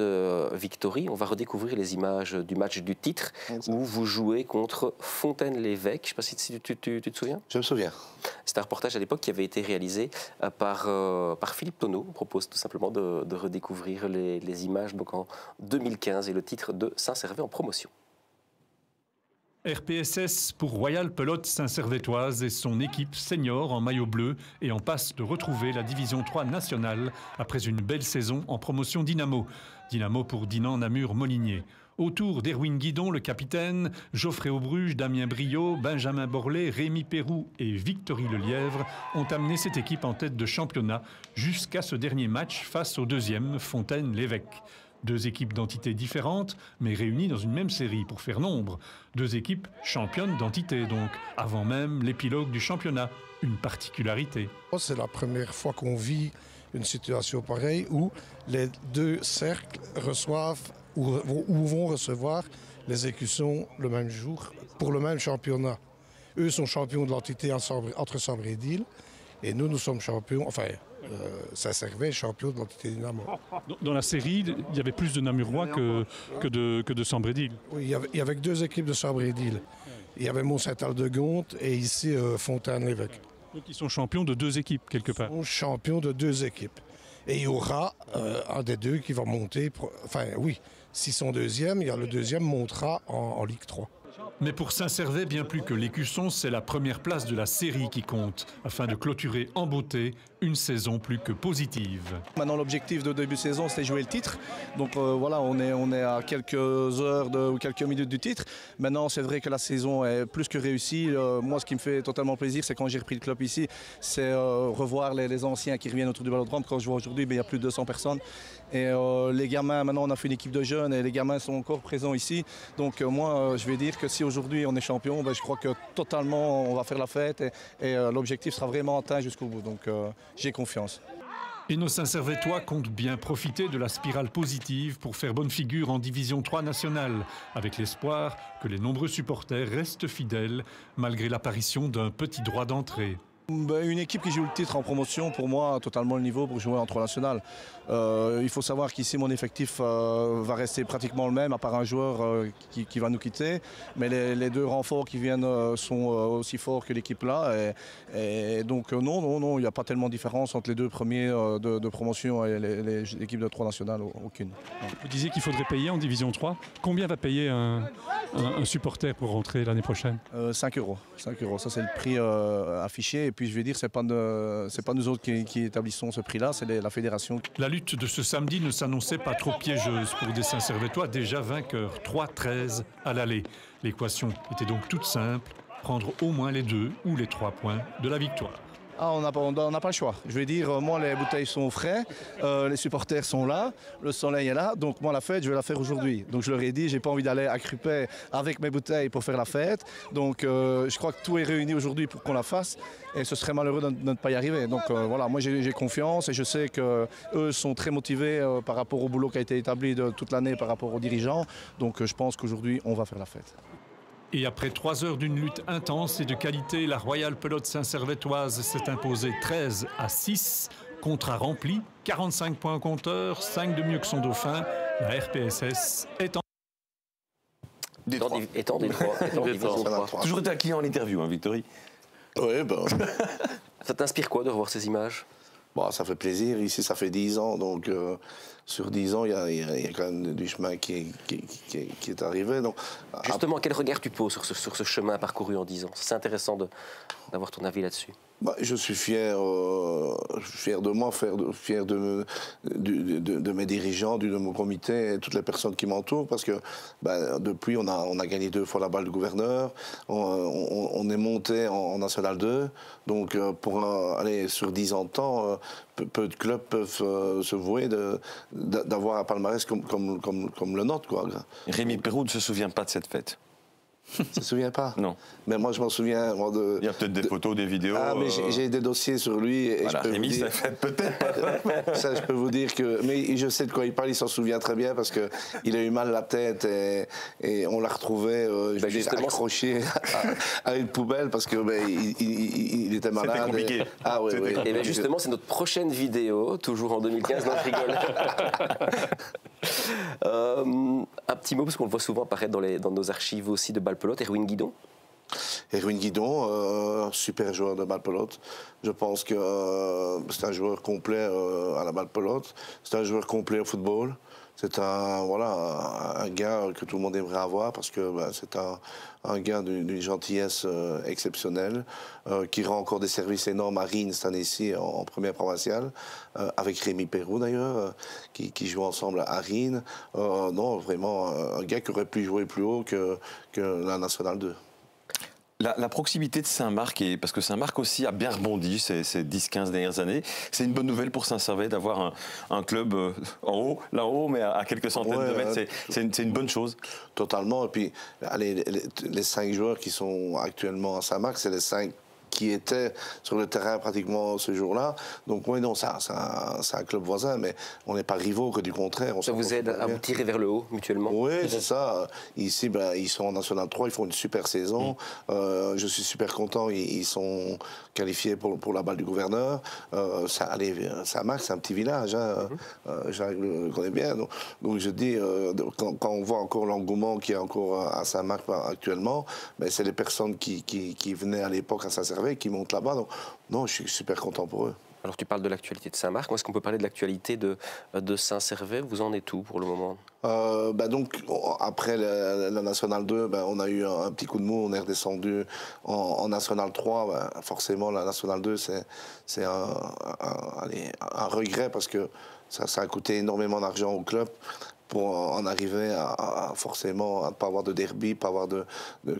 Victory, on va redécouvrir les images du match du titre où vous jouez contre Fontaine-l'Évêque. Je ne sais pas si tu te souviens? Je me souviens. C'est un reportage à l'époque qui avait été réalisé par Philippe Tonneau. On propose tout simplement de redécouvrir les images donc en 2015 et le titre de Saint-Servais en promotion. RPSS pour Royal Pelote Saint-Servétoise et son équipe senior en maillot bleu et en passe de retrouver la division 3 nationale après une belle saison en promotion Dynamo. Dynamo pour Dinan Namur Molinier. Autour d'Erwin Guidon, le capitaine, Geoffrey Aubruge, Damien Briot, Benjamin Borlet, Rémi Pérou et Victory Lelièvre ont amené cette équipe en tête de championnat jusqu'à ce dernier match face au deuxième, Fontaine-l'Évêque. 2 équipes d'entités différentes, mais réunies dans une même série pour faire nombre. 2 équipes championnes d'entités, donc, avant même l'épilogue du championnat. Une particularité. C'est la première fois qu'on vit une situation pareille où les 2 cercles reçoivent ou vont recevoir les écussons le même jour pour le même championnat. Eux sont champions de l'entité entre Sambre et Dille, et nous sommes champions, Saint-Servais, champion de l'entité Dynamo. Dans la série, il y avait plus de Namurois que de Sambre-et-Dille. Oui, il y avait 2 équipes de Sambre-et-Dille. Il y avait Mont-Saint-Aldegonte et ici Fontaine-l'Évêque. Donc ils sont champions de 2 équipes quelque part. Ils sont champions de 2 équipes. Et il y aura un des 2 qui va monter. S'ils sont deuxième, le deuxième montera en Ligue 3. Mais pour Saint-Servais, bien plus que l'écusson, c'est la première place de la série qui compte, afin de clôturer en beauté une saison plus que positive. Maintenant, l'objectif de début de saison, c'était jouer le titre. Donc voilà, on est à quelques heures ou quelques minutes du titre. Maintenant, c'est vrai que la saison est plus que réussie. Moi, ce qui me fait totalement plaisir, c'est quand j'ai repris le club ici, c'est revoir les anciens qui reviennent autour du Ballodrome. Quand je vois aujourd'hui, il y a plus de 200 personnes. Et les gamins, maintenant, on a fait une équipe de jeunes et les gamins sont encore présents ici. Donc moi, je vais dire que si aujourd'hui on est champion, je crois que totalement on va faire la fête et l'objectif sera vraiment atteint jusqu'au bout. Donc j'ai confiance. Et nos Saint-Servetois comptent bien profiter de la spirale positive pour faire bonne figure en Division 3 nationale, avec l'espoir que les nombreux supporters restent fidèles malgré l'apparition d'un petit droit d'entrée. Une équipe qui joue le titre en promotion, pour moi, a totalement le niveau pour jouer en 3 national. Il faut savoir qu'ici, mon effectif va rester pratiquement le même, à part un joueur qui va nous quitter. Mais les 2 renforts qui viennent sont aussi forts que l'équipe là. Et donc non, il n'y a pas tellement de différence entre les 2 premiers de promotion et l'équipe de 3 nationales, aucune. Vous disiez qu'il faudrait payer en Division 3. Combien va payer un supporter pour rentrer l'année prochaine? 5 €. 5 €, ça c'est le prix affiché. Et puis je vais dire, c'est pas nous autres qui établissons ce prix-là, c'est la fédération. La lutte de ce samedi ne s'annonçait pas trop piégeuse pour des Saint-Servetois déjà vainqueurs, 3-13 à l'aller. L'équation était donc toute simple, prendre au moins les 2 ou les 3 points de la victoire. Ah, on n'a pas le choix. Je vais dire, moi, les bouteilles sont frais, les supporters sont là, le soleil est là, donc moi, la fête, je vais la faire aujourd'hui. Donc je leur ai dit, j'ai pas envie d'aller à Crupet avec mes bouteilles pour faire la fête. Donc je crois que tout est réuni aujourd'hui pour qu'on la fasse et ce serait malheureux de ne pas y arriver. Donc voilà, moi j'ai confiance et je sais qu'eux sont très motivés par rapport au boulot qui a été établi de toute l'année par rapport aux dirigeants. Donc je pense qu'aujourd'hui, on va faire la fête. Et après 3 heures d'une lutte intense et de qualité, la Royale Pelote Saint-Servetoise s'est imposée 13-6. Contrat rempli, 45 points au compteur, 5 de mieux que son dauphin. La RPSS est en Détroit. Toujours été acquis en interview, Victory. Oui, Ça t'inspire quoi de revoir ces images? Ça fait plaisir. Ici, ça fait 10 ans. Donc, sur 10 ans, il y a quand même du chemin qui est arrivé. Donc, justement, quel regard tu poses sur ce chemin parcouru en 10 ans? C'est intéressant d'avoir ton avis là-dessus. Je suis fier de moi, fier de mes dirigeants, de mon comité et toutes les personnes qui m'entourent parce que depuis, on a gagné 2 fois la balle du gouverneur, on est monté en National 2, donc pour aller sur 10 ans de temps, peu de clubs peuvent se vouer d'avoir un palmarès comme le nôtre, quoi. Rémi Perroux ne se souvient pas de cette fête. Tu ne te souviens pas? Non. Mais moi, je m'en souviens. Il y a peut-être des photos, des vidéos. Ah, mais j'ai des dossiers sur lui. Et voilà, je peux Rémi, vous dire... ça fait peut-être. Ça, je peux vous dire que... Mais je sais de quoi il parle, il s'en souvient très bien parce qu'il a eu mal à la tête et on l'a retrouvé accroché à une poubelle parce que il était malade. C'était compliqué. Ah oui, oui. Et bien justement, c'est notre prochaine vidéo, toujours en 2015, non, je rigole. Un petit mot, parce qu'on le voit souvent apparaître dans nos archives aussi de balle pelote, Erwin Guidon. Erwin Guidon, super joueur de balle pelote. Je pense que c'est un joueur complet à la balle pelote. C'est un joueur complet au football. C'est un gars que tout le monde aimerait avoir parce que c'est un gars d'une gentillesse exceptionnelle qui rend encore des services énormes à Rennes cette année-ci en première provinciale avec Rémi Perroux d'ailleurs qui joue ensemble à Rennes. Non, vraiment un gars qui aurait pu jouer plus haut que la Nationale 2. La proximité de Saint-Marc, parce que Saint-Marc aussi a bien rebondi ces 10-15 dernières années, c'est une bonne nouvelle pour Saint-Servais d'avoir un club là-haut, mais à quelques centaines de mètres, c'est une bonne chose. Totalement, et puis les 5 joueurs qui sont actuellement à Saint-Marc, c'est les 5 qui étaient sur le terrain pratiquement ce jour-là. Donc oui, non, c'est un club voisin, mais on n'est pas rivaux, que du contraire. Ça vous aide à vous tirer vers le haut, mutuellement? Oui, c'est ça. Ici, ils sont en National 3, ils font une super saison. Je suis super content, ils sont qualifiés pour la balle du gouverneur. Saint-Marc, c'est un petit village, hein. Je le connais bien. Donc je dis, quand on voit encore l'engouement qu'il y a encore à Saint-Marc actuellement, c'est les personnes qui venaient à l'époque à Saint-Servais Perway qui montent là-bas. Donc, non, je suis super content pour eux. Alors tu parles de l'actualité de Saint-Marc. Est-ce qu'on peut parler de l'actualité de Saint-Servais? Vous en êtes où pour le moment? Donc, après la National 2, on a eu un petit coup de mou, on est redescendu en National 3. Forcément, la National 2, c'est un regret parce que ça a coûté énormément d'argent au club pour en arriver à forcément à ne pas avoir de derby, pas avoir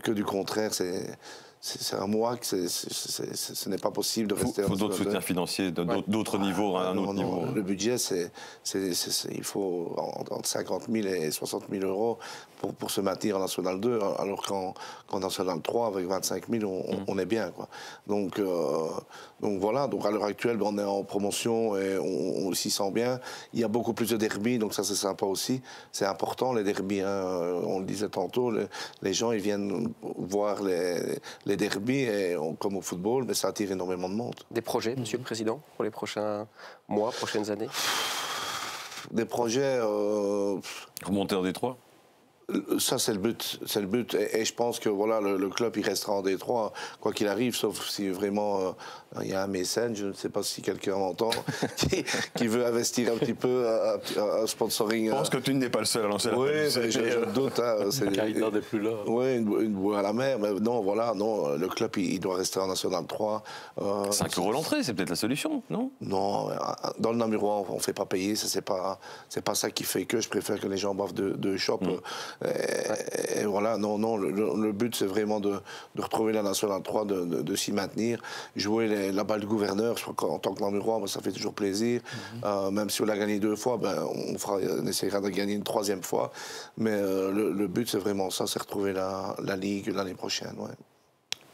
que du contraire. C'est un mois que ce n'est pas possible de rester. Il faut d'autres soutiens financiers, d'autres niveaux, à un autre niveau. Le budget, il faut entre 50 000 et 60 000 euros pour se maintenir en National 2, alors qu'en National 3, avec 25 000, on est bien, quoi. Donc voilà, donc à l'heure actuelle, on est en promotion et on s'y sent bien. Il y a beaucoup plus de derbies, donc ça c'est sympa aussi. C'est important, les derbies, hein. On le disait tantôt, les gens ils viennent voir les derbies, et comme au football, mais ça attire énormément de monde. Des projets, Monsieur le Président, pour les prochains mois, prochaines années? Des projets... Remonter en Détroit? Ça, c'est le but. Et je pense que voilà, le club, il restera en Détroit, quoi qu'il arrive, sauf si vraiment il y a un mécène, je ne sais pas si quelqu'un m'entend, qui veut investir un petit peu à sponsoring. Je pense que tu n'es pas le seul à lancer la Oui, je doute. Kaïda n'est plus là. Oui, une bouée à la mer. Mais non, voilà, non, le club, il doit rester en National 3. 5 € l'entrée, c'est peut-être la solution, non? Non, dans le Namurois, on ne fait pas payer. C'est pas ça qui fait que je préfère que les gens boivent de shop. Et voilà, non, le but c'est vraiment de retrouver la National 3, de s'y maintenir, jouer la balle de gouverneur. Je crois qu'en tant que Namurois, ça fait toujours plaisir. Même si on l'a gagné 2 fois, on essaiera de gagner une 3e fois. Mais le but c'est vraiment ça, c'est retrouver la Ligue l'année prochaine. Ouais.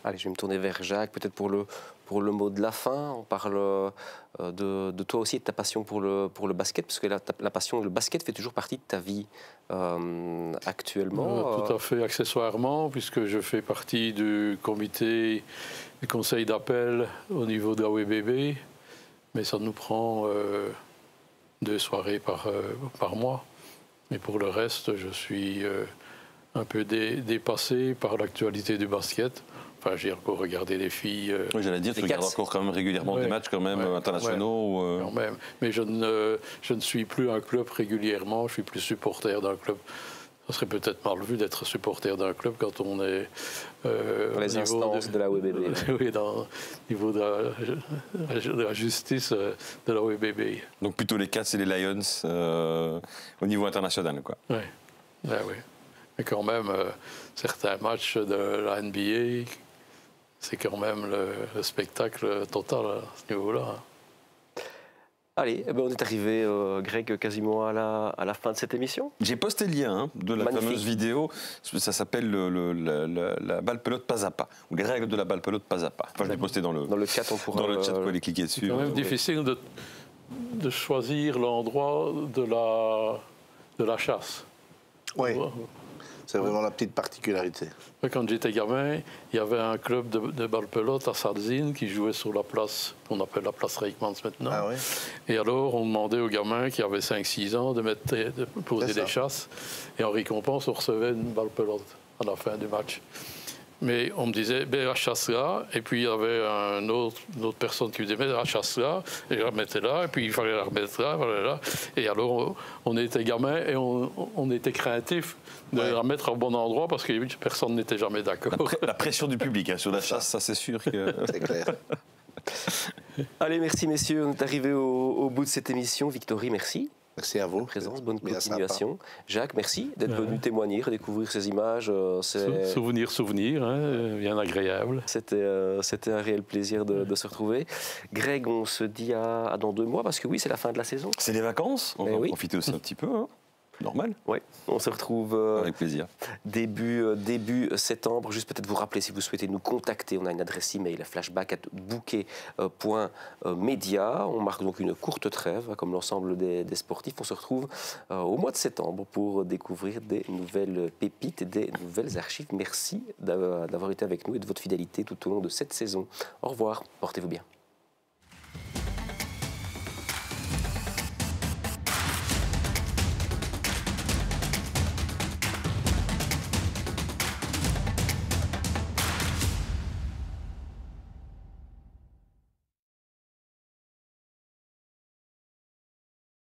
Allez, je vais me tourner vers Jacques, peut-être pour le mot de la fin. On parle de toi aussi et de ta passion pour le basket, parce que la passion, le basket fait toujours partie de ta vie actuellement. Tout à fait, accessoirement, puisque je fais partie du comité du conseil d'appel au niveau de la WBB, mais ça nous prend 2 soirées par mois. Mais pour le reste, je suis un peu dépassé par l'actualité du basket. Enfin, j'ai encore regardé les filles. Oui, j'allais dire, tu regardes encore quand même régulièrement des matchs quand même internationaux. Quand même. Mais je ne suis plus un club régulièrement, je suis plus supporter d'un club. Ça serait peut-être mal vu d'être supporter d'un club quand on est... dans les instances de la WBB. Oui, au niveau de la justice de la WBB. Donc plutôt les Cats et les Lions au niveau international, quoi. Oui, oui. Mais quand même, certains matchs de la NBA... C'est quand même le spectacle total à ce niveau-là. Allez, on est arrivé, Greg, quasiment à la fin de cette émission. J'ai posté le lien de la fameuse vidéo. Ça s'appelle la balle pelote pas à pas, ou les règles de la balle pelote pas à pas. Enfin, je l'ai posté dans le chat, on pourra dans le chat, vous pouvez aller cliquer dessus. C'est quand même difficile de choisir l'endroit de la chasse. Oui. C'est vraiment la petite particularité. Quand j'étais gamin, il y avait un club de balle-pelote à Sadzine qui jouait sur la place, qu'on appelle la place Reikmans maintenant. Ah ouais. Et alors, on demandait aux gamins qui avaient 5-6 ans de poser des chasses. Et en récompense, on recevait une balle-pelote à la fin du match. Mais on me disait, la chasse là, et puis il y avait une autre personne qui me disait, la chasse là, et je la remettais là, et puis il fallait la remettre là, voilà. Et alors, on était gamins et on était craintifs de la mettre au bon endroit parce que personne n'était jamais d'accord. La pression du public sur la chasse, ça c'est sûr que... C'est clair. Allez, merci messieurs, on est arrivé au bout de cette émission. Victory, merci. Merci à vous. Présence, bonne continuation. Jacques, merci d'être venu témoigner, découvrir ces images. Souvenir, hein, bien agréable. C'était un réel plaisir de se retrouver. Greg, on se dit à dans 2 mois, parce que oui, c'est la fin de la saison. C'est les vacances, on va profiter aussi un petit peu. Hein. Normal. Oui, on se retrouve avec plaisir. Début septembre. Juste peut-être vous rappeler si vous souhaitez nous contacter. On a une adresse email flashback@bouquet.media. On marque donc une courte trêve, comme l'ensemble des sportifs. On se retrouve au mois de septembre pour découvrir des nouvelles pépites et des nouvelles archives. Merci d'avoir été avec nous et de votre fidélité tout au long de cette saison. Au revoir, portez-vous bien.